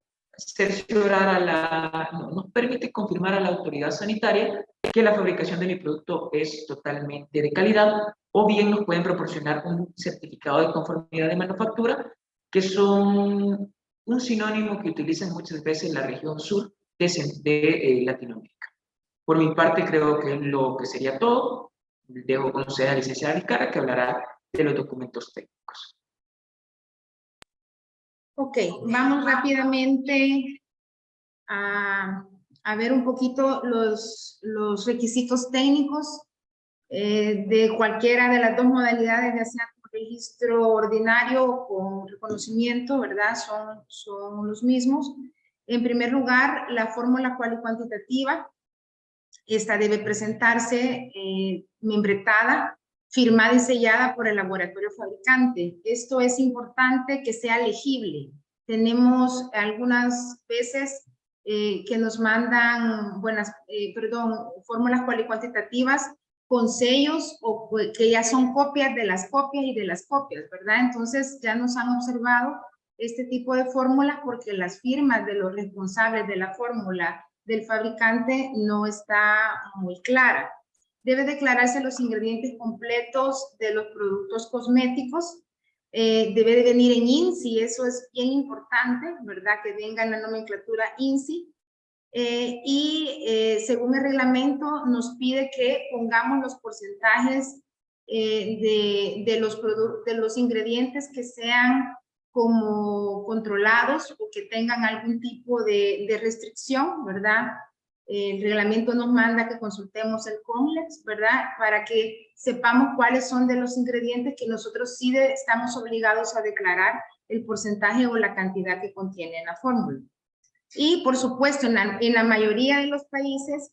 nos permite confirmar a la autoridad sanitaria que la fabricación de mi producto es totalmente de calidad, o bien nos pueden proporcionar un certificado de conformidad de manufactura, que son un sinónimo que utilizan muchas veces en la región sur de Latinoamérica. Por mi parte, creo que lo que sería todo. Dejo con usted a la licenciada Vizcarra, que hablará de los documentos técnicos. Ok, vamos rápidamente a ver un poquito los requisitos técnicos de cualquiera de las dos modalidades, ya sea con registro ordinario o con reconocimiento, ¿verdad? Son los mismos. En primer lugar, la fórmula cual y cuantitativa. Esta debe presentarse membretada, firmada y sellada por el laboratorio fabricante. Esto es importante que sea legible. Tenemos algunas veces que nos mandan fórmulas cual y cuantitativas con sellos o que ya son copias de las copias y de las copias, ¿verdad? Entonces ya nos han observado este tipo de fórmulas porque las firmas de los responsables de la fórmula del fabricante no está muy clara. Debe declararse los ingredientes completos de los productos cosméticos. Debe de venir en INSI, eso es bien importante, ¿verdad? Que venga en la nomenclatura INSI. Según el reglamento nos pide que pongamos los porcentajes de los ingredientes que sean como controlados o que tengan algún tipo de restricción, ¿verdad? El reglamento nos manda que consultemos el CONLEX, ¿verdad? Para que sepamos cuáles son de los ingredientes que nosotros sí estamos obligados a declarar el porcentaje o la cantidad que contiene la fórmula. Y por supuesto, en la mayoría de los países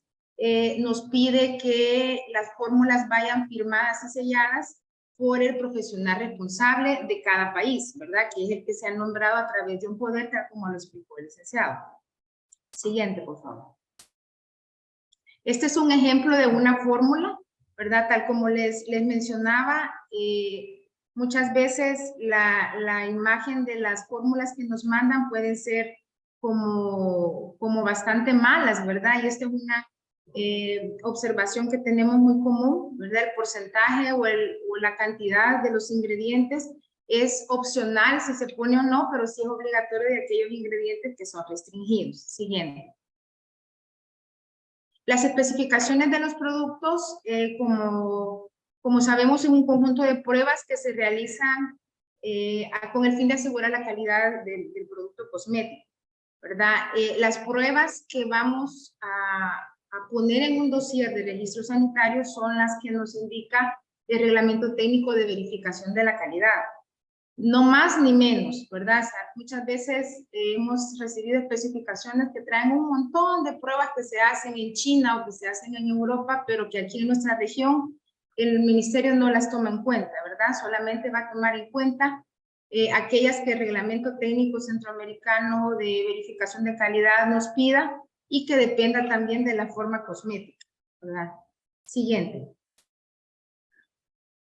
nos pide que las fórmulas vayan firmadas y selladas por el profesional responsable de cada país, ¿verdad? Que es el que se ha nombrado a través de un poder, tal como lo explicó el licenciado. Siguiente, por favor. Este es un ejemplo de una fórmula, ¿verdad? Tal como les mencionaba, muchas veces la imagen de las fórmulas que nos mandan pueden ser como bastante malas, ¿verdad? Y esta es una observación que tenemos muy común, ¿verdad? El porcentaje o la cantidad de los ingredientes es opcional si se pone o no, pero sí es obligatorio de aquellos ingredientes que son restringidos. Siguiente. Las especificaciones de los productos, como sabemos, es un conjunto de pruebas que se realizan con el fin de asegurar la calidad del producto cosmético, ¿verdad? Las pruebas que vamos a poner en un dossier de registro sanitario son las que nos indica el reglamento técnico de verificación de la calidad. No más ni menos, ¿verdad? O sea, muchas veces hemos recibido especificaciones que traen un montón de pruebas que se hacen en China o que se hacen en Europa, pero que aquí en nuestra región el ministerio no las toma en cuenta, ¿verdad? Solamente va a tomar en cuenta aquellas que el reglamento técnico centroamericano de verificación de calidad nos pida y que dependa también de la forma cosmética, ¿verdad? Siguiente.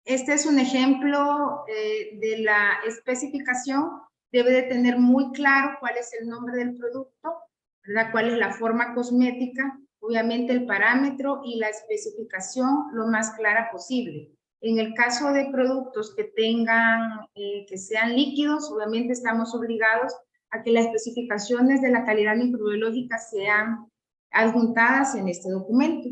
Este es un ejemplo de la especificación. Debe de tener muy claro cuál es el nombre del producto, ¿verdad? Cuál es la forma cosmética, obviamente el parámetro y la especificación lo más clara posible. En el caso de productos que tengan, que sean líquidos, obviamente estamos obligados a que las especificaciones de la calidad microbiológica sean adjuntadas en este documento.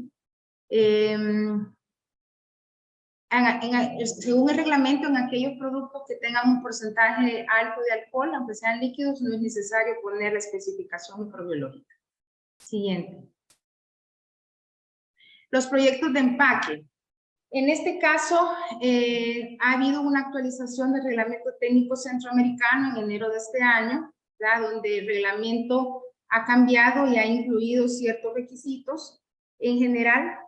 Según el reglamento, en aquellos productos que tengan un porcentaje alto de alcohol, aunque sean líquidos, no es necesario poner la especificación microbiológica. Siguiente. Los proyectos de empaque. En este caso, ha habido una actualización del reglamento técnico centroamericano en enero de este año, ¿verdad? Donde el reglamento ha cambiado y ha incluido ciertos requisitos. En general,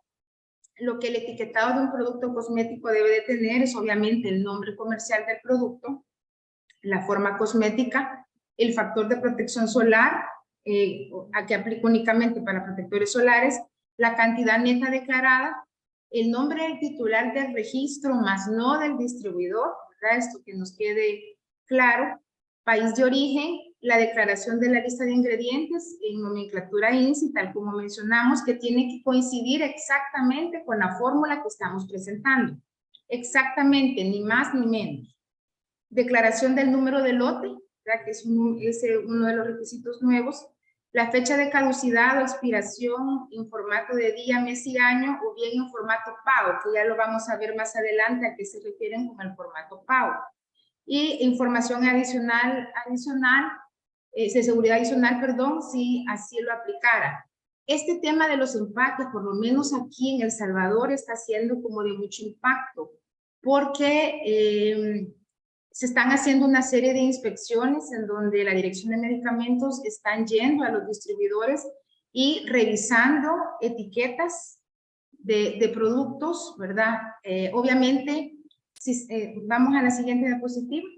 lo que el etiquetado de un producto cosmético debe de tener es obviamente el nombre comercial del producto, la forma cosmética, el factor de protección solar, a que aplica únicamente para protectores solares, la cantidad neta declarada, el nombre del titular del registro, más no del distribuidor, ¿verdad? Esto que nos quede claro, país de origen, la declaración de la lista de ingredientes en nomenclatura INSI, tal como mencionamos, que tiene que coincidir exactamente con la fórmula que estamos presentando. Exactamente, ni más ni menos. Declaración del número de lote, ¿verdad? Que es uno de los requisitos nuevos. La fecha de caducidad o expiración en formato de día, mes y año, o bien en formato PAO, que ya lo vamos a ver más adelante a qué se refieren con el formato PAO. Y información adicional de seguridad adicional, perdón, si así lo aplicara. Este tema de los empaques, por lo menos aquí en El Salvador, está siendo como de mucho impacto, porque se están haciendo una serie de inspecciones en donde la Dirección de Medicamentos están yendo a los distribuidores y revisando etiquetas de productos, ¿verdad? Obviamente, si, vamos a la siguiente diapositiva.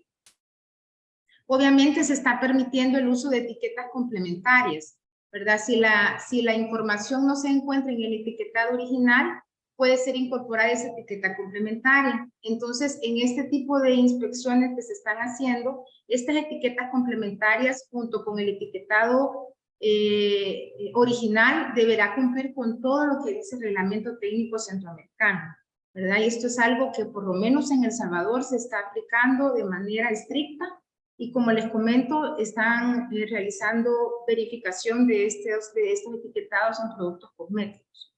Obviamente se está permitiendo el uso de etiquetas complementarias, ¿verdad? Si la información no se encuentra en el etiquetado original, puede ser incorporada esa etiqueta complementaria. Entonces, en este tipo de inspecciones que se están haciendo, estas etiquetas complementarias junto con el etiquetado original deberá cumplir con todo lo que dice el reglamento técnico centroamericano, ¿verdad? Y esto es algo que por lo menos en El Salvador se está aplicando de manera estricta. Y como les comento, están realizando verificación de estos etiquetados en productos cosméticos.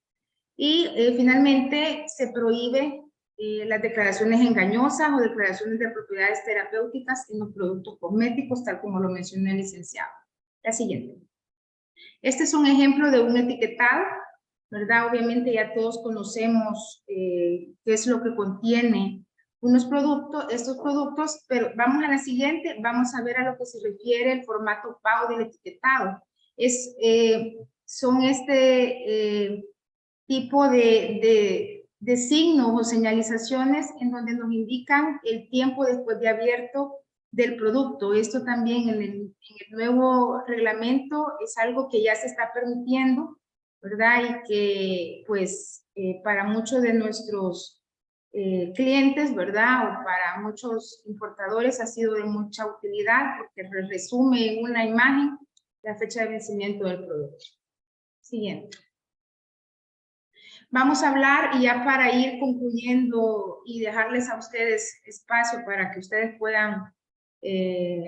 Y finalmente se prohíbe las declaraciones engañosas o declaraciones de propiedades terapéuticas en los productos cosméticos, tal como lo mencionó el licenciado. La siguiente. Este es un ejemplo de un etiquetado, ¿verdad? Obviamente ya todos conocemos qué es lo que contiene estos productos, pero vamos a la siguiente, vamos a ver a lo que se refiere el formato PAO del etiquetado. Son este tipo de signos o señalizaciones en donde nos indican el tiempo después de abierto del producto. Esto también en el nuevo reglamento es algo que ya se está permitiendo, ¿verdad? Y que pues para muchos de nuestros clientes, ¿verdad? O para muchos importadores ha sido de mucha utilidad porque resume en una imagen la fecha de vencimiento del producto. Siguiente. Vamos a hablar, y ya para ir concluyendo y dejarles a ustedes espacio para que ustedes puedan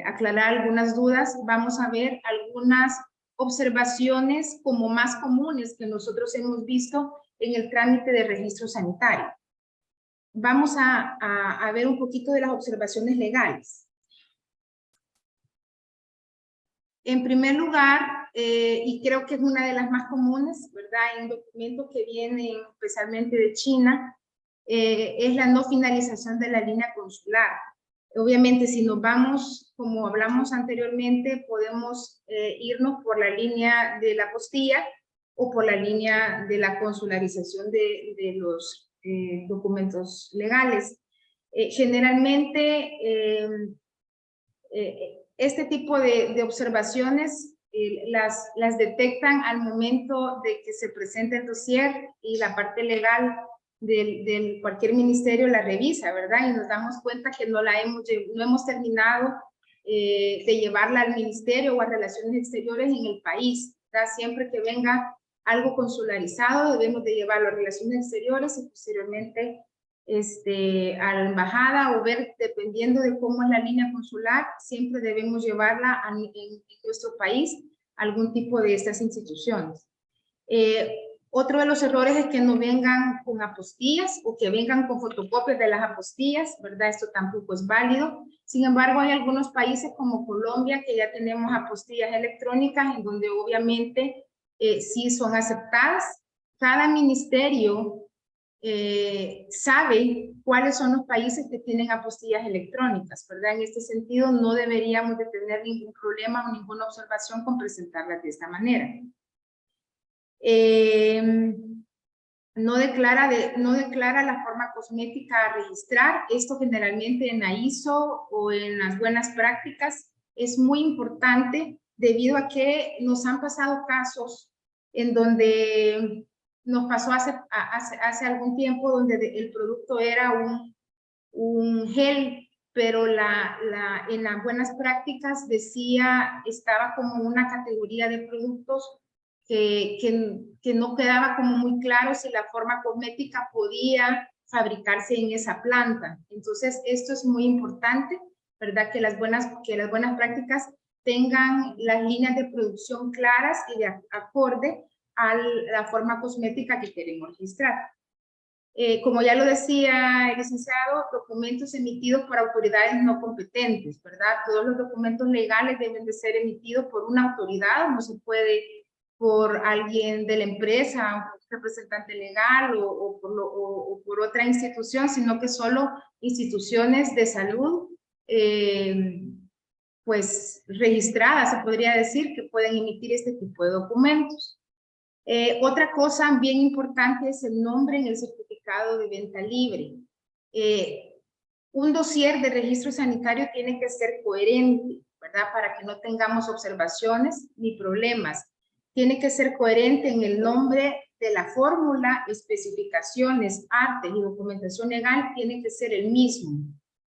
aclarar algunas dudas, vamos a ver algunas observaciones como más comunes que nosotros hemos visto en el trámite de registro sanitario. Vamos a ver un poquito de las observaciones legales. En primer lugar, y creo que es una de las más comunes, ¿verdad? En documentos que vienen especialmente de China, es la no finalización de la línea consular. Obviamente, si nos vamos, como hablamos anteriormente, podemos irnos por la línea de la apostilla o por la línea de la consularización de los documentos legales. Generalmente, este tipo de observaciones las detectan al momento de que se presenta el dossier y la parte legal del cualquier ministerio la revisa, ¿verdad? Y nos damos cuenta que no hemos terminado de llevarla al ministerio o a Relaciones Exteriores en el país, ¿verdad? Siempre que venga algo consularizado, debemos de llevarlo a Relaciones Exteriores y posteriormente a la embajada, o ver, dependiendo de cómo es la línea consular, siempre debemos llevarla en nuestro país a algún tipo de estas instituciones. Otro de los errores es que no vengan con apostillas o que vengan con fotocopias de las apostillas, ¿verdad? Esto tampoco es válido. Sin embargo, hay algunos países como Colombia que ya tenemos apostillas electrónicas en donde obviamente sí son aceptadas. Cada ministerio sabe cuáles son los países que tienen apostillas electrónicas, ¿verdad? En este sentido, no deberíamos de tener ningún problema o ninguna observación con presentarlas de esta manera. No declara la forma cosmética a registrar. Esto generalmente en la ISO o en las buenas prácticas es muy importante debido a que nos han pasado casos en donde nos pasó hace algún tiempo donde el producto era un gel, pero en las buenas prácticas estaba como una categoría de productos que no quedaba como muy claro si la forma cosmética podía fabricarse en esa planta. Entonces, esto es muy importante, ¿verdad? Que las buenas prácticas tengan las líneas de producción claras y de acorde a la forma cosmética que queremos registrar. Como ya lo decía el licenciado, documentos emitidos por autoridades no competentes, ¿verdad? Todos los documentos legales deben de ser emitidos por una autoridad, no se puede por alguien de la empresa, un representante legal o por otra institución, sino que solo instituciones de salud, pues registradas, se podría decir, que pueden emitir este tipo de documentos. Otra cosa bien importante es el nombre en el certificado de venta libre. Un dossier de registro sanitario tiene que ser coherente, ¿verdad? Para que no tengamos observaciones ni problemas. Tiene que ser coherente en el nombre de la fórmula, especificaciones, artes y documentación legal, tiene que ser el mismo,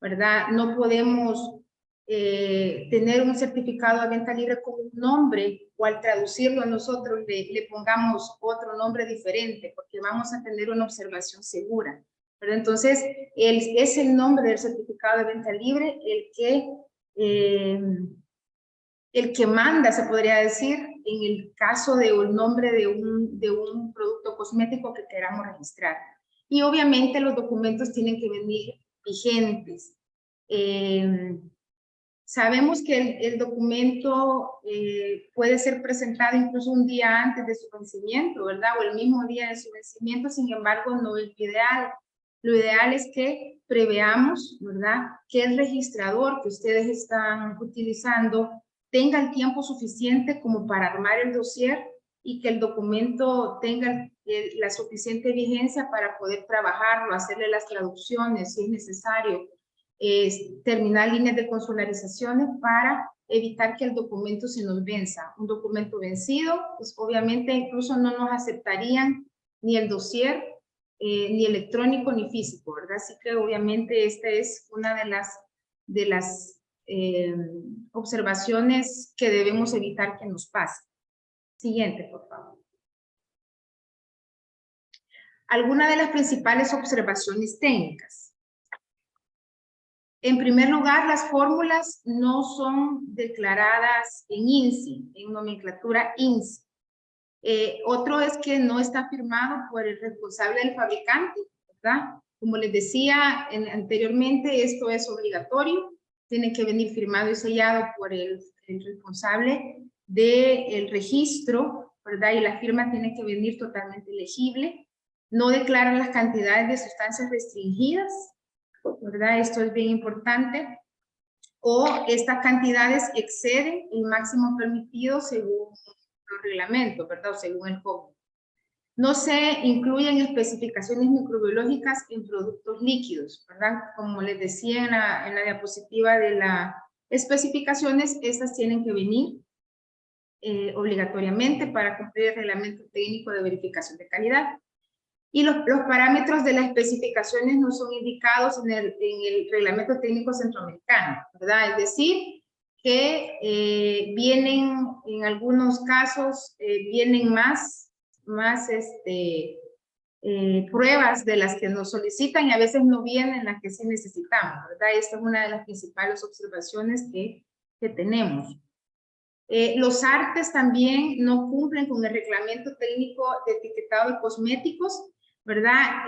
¿verdad? No podemos tener un certificado de venta libre con un nombre o al traducirlo nosotros le pongamos otro nombre diferente porque vamos a tener una observación segura. Pero entonces es el nombre del certificado de venta libre el que manda, se podría decir, en el caso de un nombre de un producto cosmético que queramos registrar. Y obviamente los documentos tienen que venir vigentes. Sabemos que el documento puede ser presentado incluso un día antes de su vencimiento, ¿verdad? O el mismo día de su vencimiento, sin embargo, no es lo ideal. Lo ideal es que preveamos, ¿verdad? Que el registrador que ustedes están utilizando tenga el tiempo suficiente como para armar el dossier y que el documento tenga la suficiente vigencia para poder trabajarlo, hacerle las traducciones si es necesario, terminar líneas de consularizaciones para evitar que el documento se nos venza. Un documento vencido, pues obviamente incluso no nos aceptarían ni el dossier, ni electrónico ni físico, ¿verdad? Así que obviamente esta es una de las observaciones que debemos evitar que nos pasen. Siguiente, por favor. Algunas de las principales observaciones técnicas. En primer lugar, las fórmulas no son declaradas en INSI, en nomenclatura INSI. Otro es que no está firmado por el responsable del fabricante, ¿verdad? Como les decía anteriormente, esto es obligatorio, tiene que venir firmado y sellado por el responsable del registro, ¿verdad? Y la firma tiene que venir totalmente legible. No declaran las cantidades de sustancias restringidas, ¿verdad? Esto es bien importante. O estas cantidades exceden el máximo permitido según los reglamentos, ¿verdad? O según el código. No se incluyen especificaciones microbiológicas en productos líquidos, ¿verdad? Como les decía en la diapositiva de las especificaciones, estas tienen que venir obligatoriamente para cumplir el reglamento técnico de verificación de calidad. Y los parámetros de las especificaciones no son indicados en el reglamento técnico centroamericano, ¿verdad? Es decir, que vienen, en algunos casos, vienen más pruebas de las que nos solicitan y a veces no vienen las que sí necesitamos, ¿verdad? Esta es una de las principales observaciones que tenemos. Los artes también no cumplen con el reglamento técnico de etiquetado de cosméticos, ¿verdad?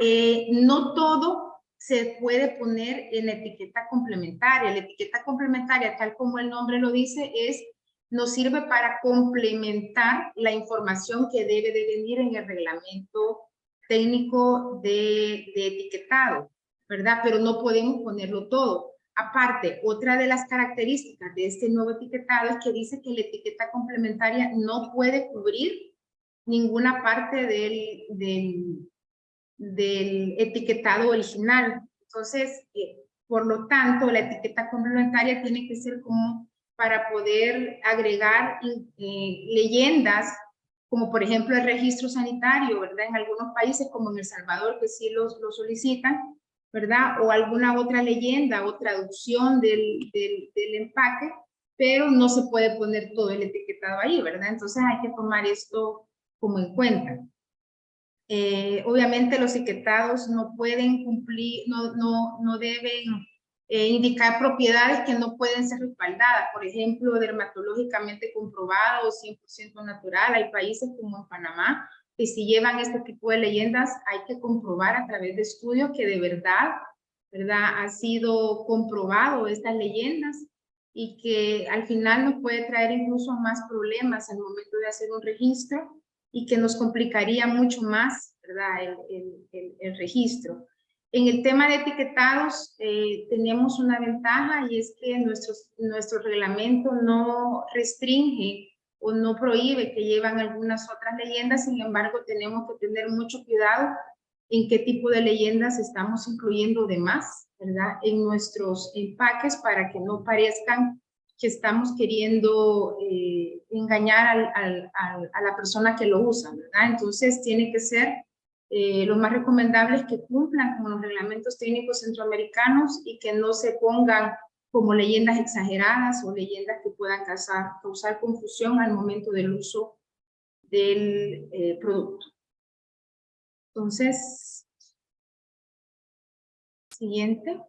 No todo se puede poner en etiqueta complementaria. La etiqueta complementaria, tal como el nombre lo dice, nos sirve para complementar la información que debe de venir en el reglamento técnico de etiquetado, ¿verdad? Pero no podemos ponerlo todo. Aparte, otra de las características de este nuevo etiquetado es que dice que la etiqueta complementaria no puede cubrir ninguna parte del etiquetado original. Entonces, por lo tanto, la etiqueta complementaria tiene que ser como para poder agregar leyendas, como por ejemplo el registro sanitario, ¿verdad? En algunos países, como en El Salvador, que sí lo solicitan, ¿verdad? O alguna otra leyenda o traducción del empaque, pero no se puede poner todo el etiquetado ahí, ¿verdad? Entonces hay que tomar esto como en cuenta. Obviamente los etiquetados no pueden cumplir, no deben indicar propiedades que no pueden ser respaldadas, por ejemplo, dermatológicamente comprobado, 100% natural. Hay países como en Panamá que si llevan este tipo de leyendas hay que comprobar a través de estudios que de verdad, ha sido comprobado estas leyendas y que al final nos puede traer incluso más problemas al momento de hacer un registro y que nos complicaría mucho más, ¿verdad? El registro. En el tema de etiquetados tenemos una ventaja y es que nuestro reglamento no restringe o no prohíbe que llevan algunas otras leyendas. Sin embargo, tenemos que tener mucho cuidado en qué tipo de leyendas estamos incluyendo de más, ¿verdad? En nuestros empaques para que no parezcan que estamos queriendo engañar a la persona que lo usa, ¿verdad? Entonces tiene que ser lo más recomendable es que cumplan con los reglamentos técnicos centroamericanos y que no se pongan como leyendas exageradas o leyendas que puedan causar confusión al momento del uso del producto. Entonces, siguiente.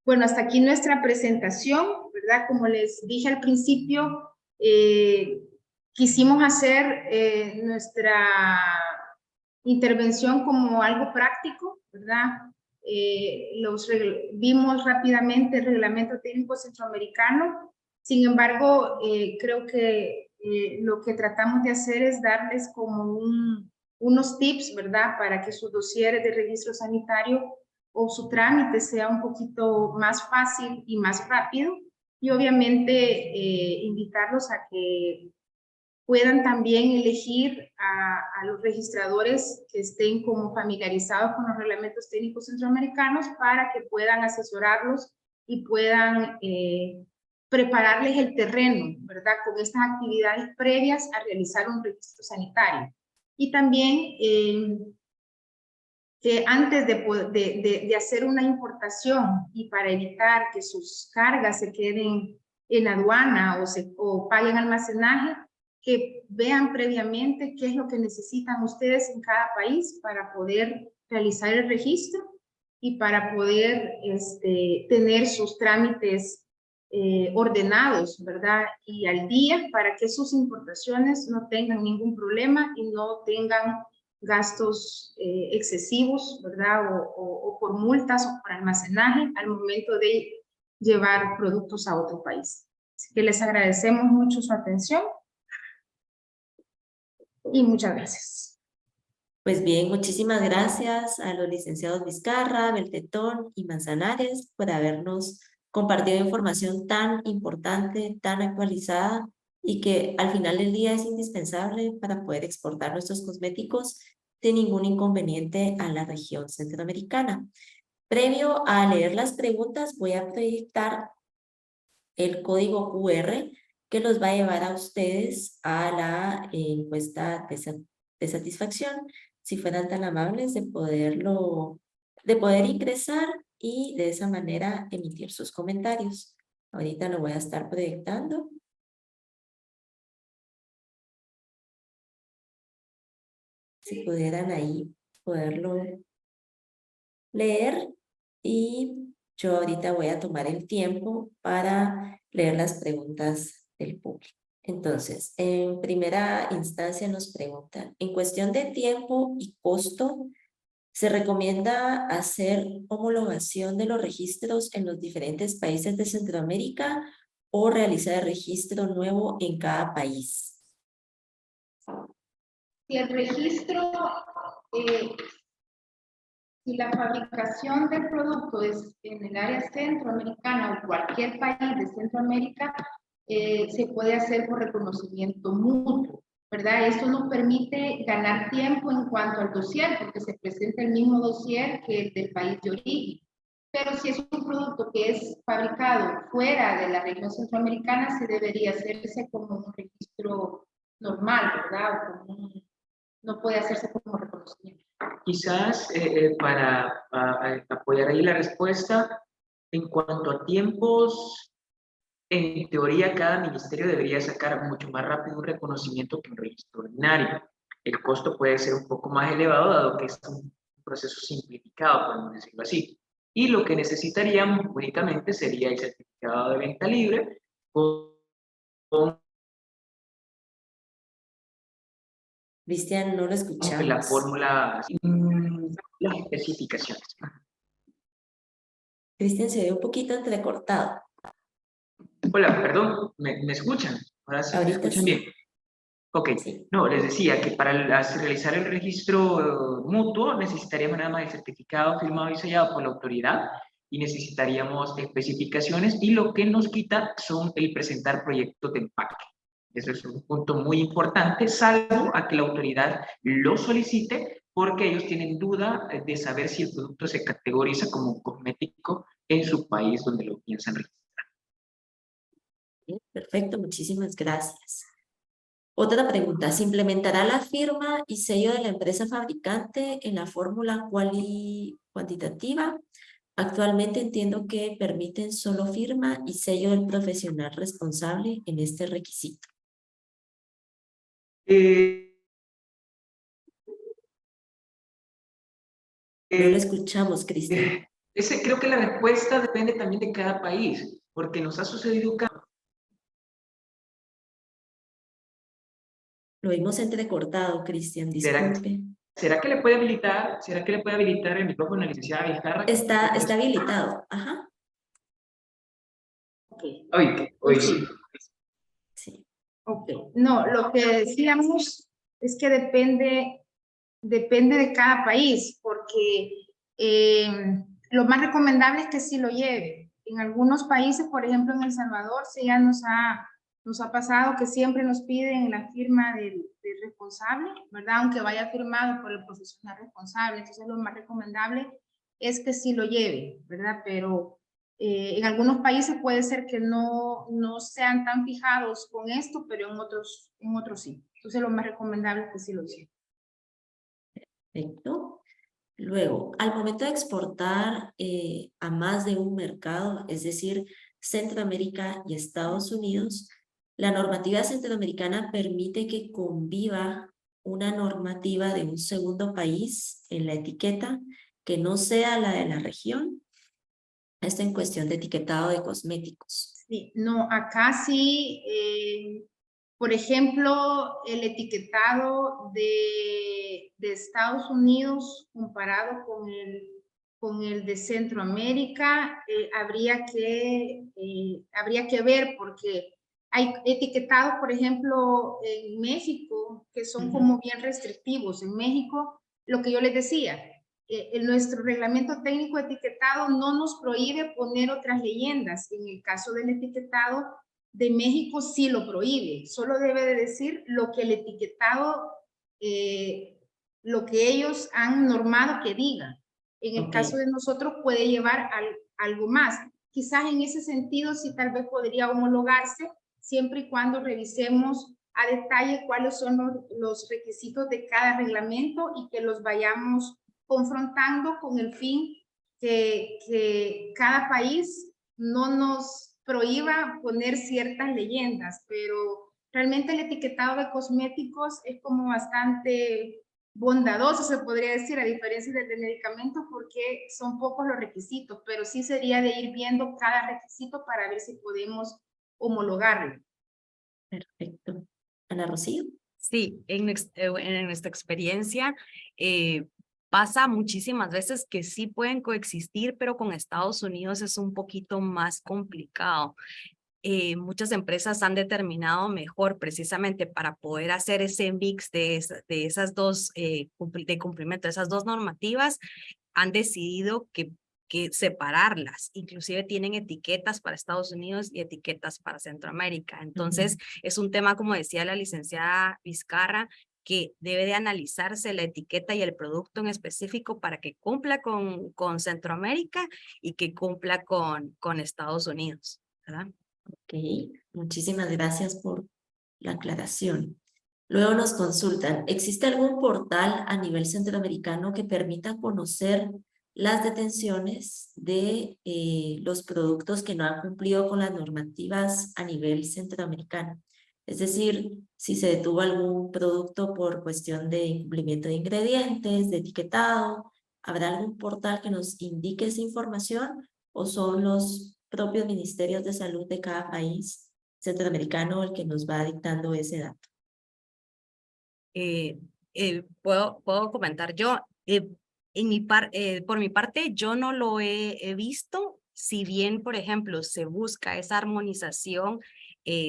Bueno, hasta aquí nuestra presentación, ¿verdad? Como les dije al principio, quisimos hacer nuestra intervención como algo práctico, ¿verdad? Vimos rápidamente el reglamento técnico centroamericano. Sin embargo, creo que lo que tratamos de hacer es darles como unos tips, ¿verdad? Para que sus dosieres de registro sanitario o su trámite sea un poquito más fácil y más rápido. Y obviamente invitarlos a que puedan también elegir a los registradores que estén como familiarizados con los reglamentos técnicos centroamericanos para que puedan asesorarlos y puedan prepararles el terreno, ¿verdad? Con estas actividades previas a realizar un registro sanitario. Y también que antes de hacer una importación y para evitar que sus cargas se queden en aduana o paguen almacenaje, que vean previamente qué es lo que necesitan ustedes en cada país para poder realizar el registro y para poder tener sus trámites ordenados, ¿verdad? Y al día para que sus importaciones no tengan ningún problema y no tengan gastos excesivos, ¿verdad? O por multas o por almacenaje al momento de llevar productos a otro país. Así que les agradecemos mucho su atención y muchas gracias. Pues bien, muchísimas gracias a los licenciados Vizcarra, Beltetón y Manzanares por habernos compartido información tan importante, tan actualizada y que al final del día es indispensable para poder exportar nuestros cosméticos sin ningún inconveniente a la región centroamericana. Previo a leer las preguntas, voy a proyectar el código QR que los va a llevar a ustedes a la encuesta de satisfacción. Si fueran tan amables de poder ingresar y de esa manera emitir sus comentarios. Ahorita lo voy a estar proyectando. Si pudieran ahí poderlo leer y yo ahorita voy a tomar el tiempo para leer las preguntas del público. Entonces, en primera instancia nos preguntan, en cuestión de tiempo y costo, ¿se recomienda hacer homologación de los registros en los diferentes países de Centroamérica o realizar el registro nuevo en cada país? Si el registro, si la fabricación del producto es en el área centroamericana o cualquier país de Centroamérica, se puede hacer por reconocimiento mutuo, ¿verdad? Eso nos permite ganar tiempo en cuanto al dossier, porque se presenta el mismo dossier que el del país de origen. Pero si es un producto que es fabricado fuera de la región centroamericana, se debería hacerse como un registro normal, ¿verdad? No puede hacerse como reconocimiento. Quizás para apoyar ahí la respuesta, en cuanto a tiempos, en teoría cada ministerio debería sacar mucho más rápido un reconocimiento que un registro ordinario. El costo puede ser un poco más elevado dado que es un proceso simplificado, podemos decirlo así. Y lo que necesitaríamos únicamente sería el certificado de venta libre con Cristian, no lo escuchamos. la fórmula, las especificaciones. Cristian se ve un poquito entrecortado. Hola, perdón, ¿me escuchan? Ahora sí me escuchan Sí. bien. Ok, Sí. no, les decía que para realizar el registro mutuo necesitaríamos nada más el certificado firmado y sellado por la autoridad y necesitaríamos especificaciones y lo que nos quita son el presentar proyectos de empaque. Eso es un punto muy importante, salvo a que la autoridad lo solicite porque ellos tienen duda de saber si el producto se categoriza como un cosmético en su país donde lo piensan registrar. Bien, perfecto, muchísimas gracias. Otra pregunta, ¿se implementará la firma y sello de la empresa fabricante en la fórmula cuantitativa? Actualmente entiendo que permiten solo firma y sello del profesional responsable en este requisito. No lo escuchamos, Cristian. Creo que la respuesta depende también de cada país, porque nos ha sucedido Lo hemos entrecortado, Cristian, disculpe. ¿Será que le puede habilitar el micrófono a la licenciada Vizcarra? Está habilitado, ajá. Okay. Hoy sí. Sí. Ok, no, lo que decíamos es que depende de cada país, porque lo más recomendable es que sí lo lleve. En algunos países, por ejemplo en El Salvador, sí ya nos ha pasado que siempre nos piden la firma del responsable, ¿verdad? Aunque vaya firmado por el profesional responsable. Entonces lo más recomendable es que sí lo lleve, ¿verdad? Pero en algunos países puede ser que no sean tan fijados con esto, pero en otros sí. Entonces lo más recomendable es que sí lo lleve. Perfecto. Luego, al momento de exportar a más de un mercado, es decir, Centroamérica y Estados Unidos, la normativa centroamericana permite que conviva una normativa de un segundo país en la etiqueta que no sea la de la región. Esto en cuestión de etiquetado de cosméticos. Sí, no, acá sí, por ejemplo, el etiquetado de Estados Unidos comparado con el de Centroamérica, habría que ver porque hay etiquetados, por ejemplo, en México, que son como bien restrictivos. En México, lo que yo les decía, nuestro reglamento técnico etiquetado no nos prohíbe poner otras leyendas. En el caso del etiquetado de México sí lo prohíbe. Solo debe de decir lo que el etiquetado, lo que ellos han normado que diga. En el caso de nosotros puede llevar algo más. Quizás en ese sentido sí tal vez podría homologarse siempre y cuando revisemos a detalle cuáles son los requisitos de cada reglamento y que los vayamos confrontando con el fin que cada país no nos prohíba poner ciertas leyendas, pero realmente el etiquetado de cosméticos es como bastante bondadoso, se podría decir, a diferencia del de medicamentos, porque son pocos los requisitos, pero sí sería de ir viendo cada requisito para ver si podemos homologarlo. Perfecto. Ana Rocío. Sí, en nuestra experiencia pasa muchísimas veces que sí pueden coexistir, pero con Estados Unidos es un poquito más complicado. Muchas empresas han determinado mejor precisamente para poder hacer ese mix de esas dos, de cumplimiento de esas dos normativas, han decidido que separarlas, inclusive tienen etiquetas para Estados Unidos y etiquetas para Centroamérica. Entonces, es un tema, como decía la licenciada Vizcarra, que debe de analizarse la etiqueta y el producto en específico para que cumpla con Centroamérica y que cumpla con Estados Unidos, ¿verdad? Ok, muchísimas gracias por la aclaración. Luego nos consultan, ¿existe algún portal a nivel centroamericano que permita conocer las detenciones de los productos que no han cumplido con las normativas a nivel centroamericano? Es decir, si se detuvo algún producto por cuestión de incumplimiento de ingredientes, de etiquetado, ¿habrá algún portal que nos indique esa información o son los propios ministerios de salud de cada país centroamericano el que nos va dictando ese dato? Puedo comentar yo. Por mi parte, yo no lo he visto. Si bien, por ejemplo, se busca esa armonización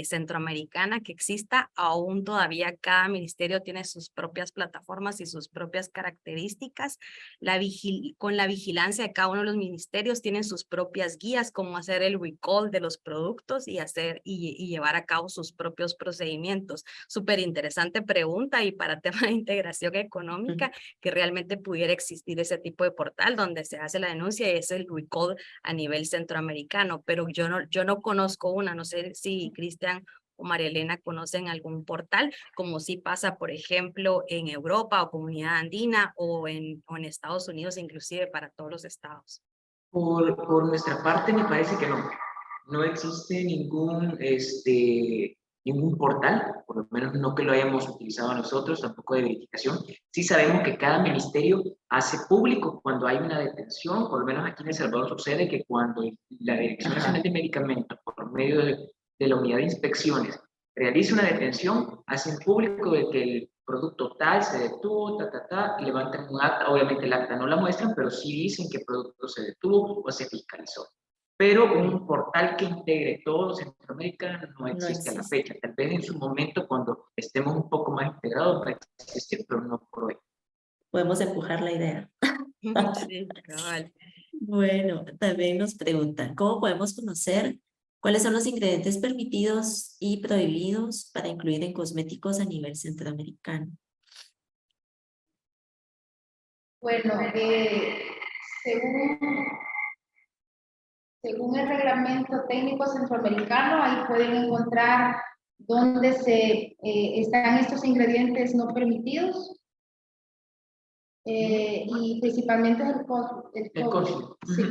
centroamericana que exista, aún todavía cada ministerio tiene sus propias plataformas y sus propias características. Con la vigilancia de cada uno de los ministerios tienen sus propias guías, como hacer el recall de los productos y llevar a cabo sus propios procedimientos. Súper interesante pregunta, y para tema de integración económica, que realmente pudiera existir ese tipo de portal donde se hace la denuncia y es el recall a nivel centroamericano, pero yo no conozco una. No sé si Cristian o María Elena conocen algún portal, como sí pasa, por ejemplo, en Europa o Comunidad Andina o en Estados Unidos, inclusive para todos los estados. Por nuestra parte, me parece que no existe ningún portal, por lo menos no que lo hayamos utilizado nosotros, tampoco de verificación. Sí sabemos que cada ministerio hace público cuando hay una detención, por lo menos aquí en El Salvador sucede que cuando la Dirección Nacional de Medicamentos, por medio de la Unidad de Inspecciones, realiza una detención, hacen público de que el producto tal se detuvo, levantan un acta. Obviamente el acta no la muestran, pero sí dicen que el producto se detuvo o se fiscalizó. Pero un portal que integre todo Centroamérica no existe a la fecha. Tal vez en su momento, cuando estemos un poco más integrados, va a existir, pero no por hoy. Podemos empujar la idea. Sí, cabal. Bueno, también nos preguntan, ¿cómo podemos conocer cuáles son los ingredientes permitidos y prohibidos para incluir en cosméticos a nivel centroamericano? Bueno, según el reglamento técnico centroamericano, ahí pueden encontrar dónde están estos ingredientes no permitidos. y principalmente es El cónsul. Sí.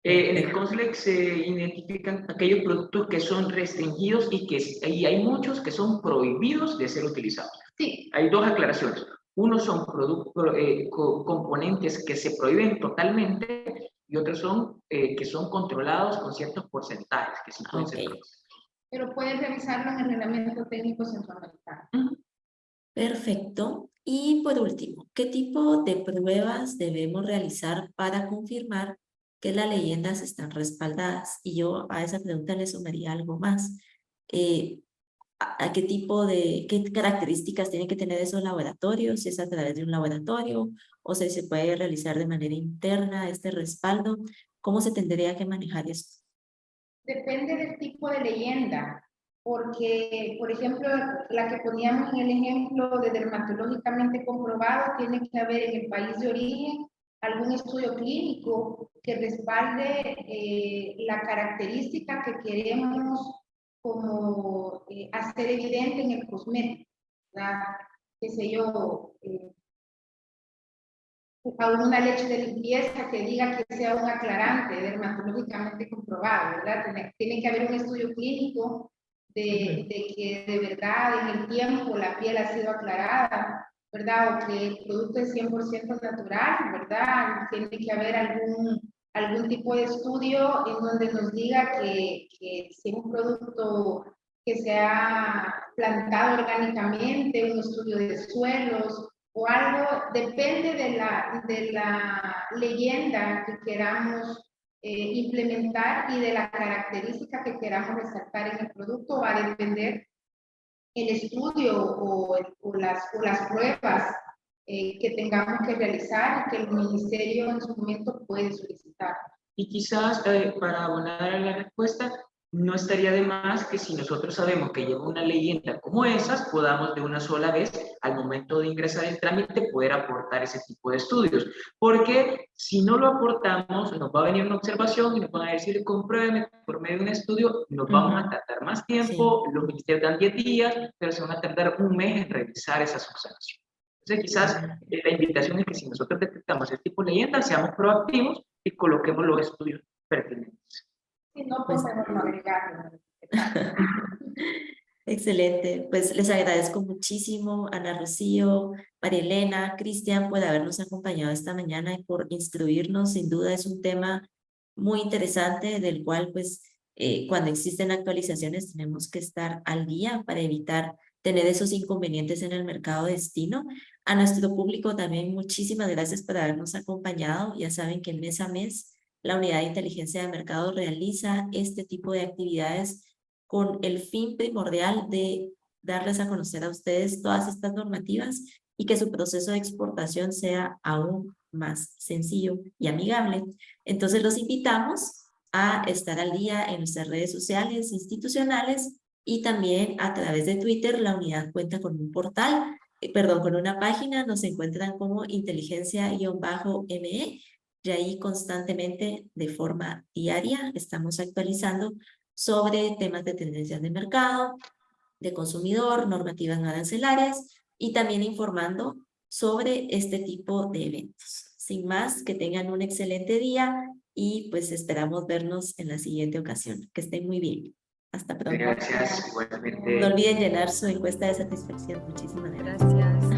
En el COSLEX se identifican aquellos productos que son restringidos y hay muchos que son prohibidos de ser utilizados. Sí. Hay dos aclaraciones. Uno son componentes que se prohíben totalmente y otros son que son controlados con ciertos porcentajes que sí pueden ser prohibidos. Pero pueden revisarlo en el reglamento técnico centroamericano. Perfecto. Y por último, ¿qué tipo de pruebas debemos realizar para confirmar que las leyendas están respaldadas? Y yo a esa pregunta le sumaría algo más. ¿A qué características tienen que tener esos laboratorios? Si es a través de un laboratorio o si se puede realizar de manera interna este respaldo. ¿Cómo se tendría que manejar esto? Depende del tipo de leyenda, porque, por ejemplo, la que poníamos en el ejemplo de dermatológicamente comprobado, tiene que haber en el país de origen algún estudio clínico que respalde la característica que queremos como hacer evidente en el cosmético, ¿verdad? Qué sé yo, alguna leche de limpieza que diga que sea un aclarante dermatológicamente comprobado, ¿verdad? Tiene que haber un estudio clínico de que de verdad en el tiempo la piel ha sido aclarada, ¿verdad? O que el producto es 100% natural, ¿verdad? Tiene que haber algún tipo de estudio en donde nos diga que si es un producto que se ha plantado orgánicamente, un estudio de suelos, o algo, depende de la leyenda que queramos implementar y de la característica que queramos resaltar en el producto, va a depender el estudio o las pruebas que tengamos que realizar y que el ministerio en su momento puede solicitar. Y quizás para abonar a la respuesta, no estaría de más que si nosotros sabemos que lleva una leyenda como esas, podamos de una sola vez, al momento de ingresar el trámite, poder aportar ese tipo de estudios. Porque si no lo aportamos, nos va a venir una observación y nos van a decir, compruébeme por medio de un estudio, nos vamos a tardar más tiempo, los ministerios dan 10 días, pero se van a tardar un mes en revisar esa subsanación. Entonces, quizás la invitación es que si nosotros detectamos este tipo de leyendas, seamos proactivos y coloquemos los estudios pertinentes. Si no, pues mejor no agregarlo. Excelente, pues les agradezco muchísimo Ana Rocío, María Elena, Cristian por habernos acompañado esta mañana y por instruirnos. Sin duda es un tema muy interesante del cual pues cuando existen actualizaciones tenemos que estar al día para evitar tener esos inconvenientes en el mercado destino. A nuestro público también muchísimas gracias por habernos acompañado. Ya saben que mes a mes la Unidad de Inteligencia de Mercado realiza este tipo de actividades con el fin primordial de darles a conocer a ustedes todas estas normativas y que su proceso de exportación sea aún más sencillo y amigable. Entonces los invitamos a estar al día en nuestras redes sociales, institucionales y también a través de Twitter. La unidad cuenta con un portal, con una página, nos encuentran como inteligencia-ME y ahí constantemente de forma diaria estamos actualizando sobre temas de tendencias de mercado, de consumidor, normativas no arancelarias y también informando sobre este tipo de eventos. Sin más, que tengan un excelente día y pues esperamos vernos en la siguiente ocasión. Que estén muy bien. Hasta pronto. Gracias, igualmente. No olviden llenar su encuesta de satisfacción. Muchísimas gracias. Gracias.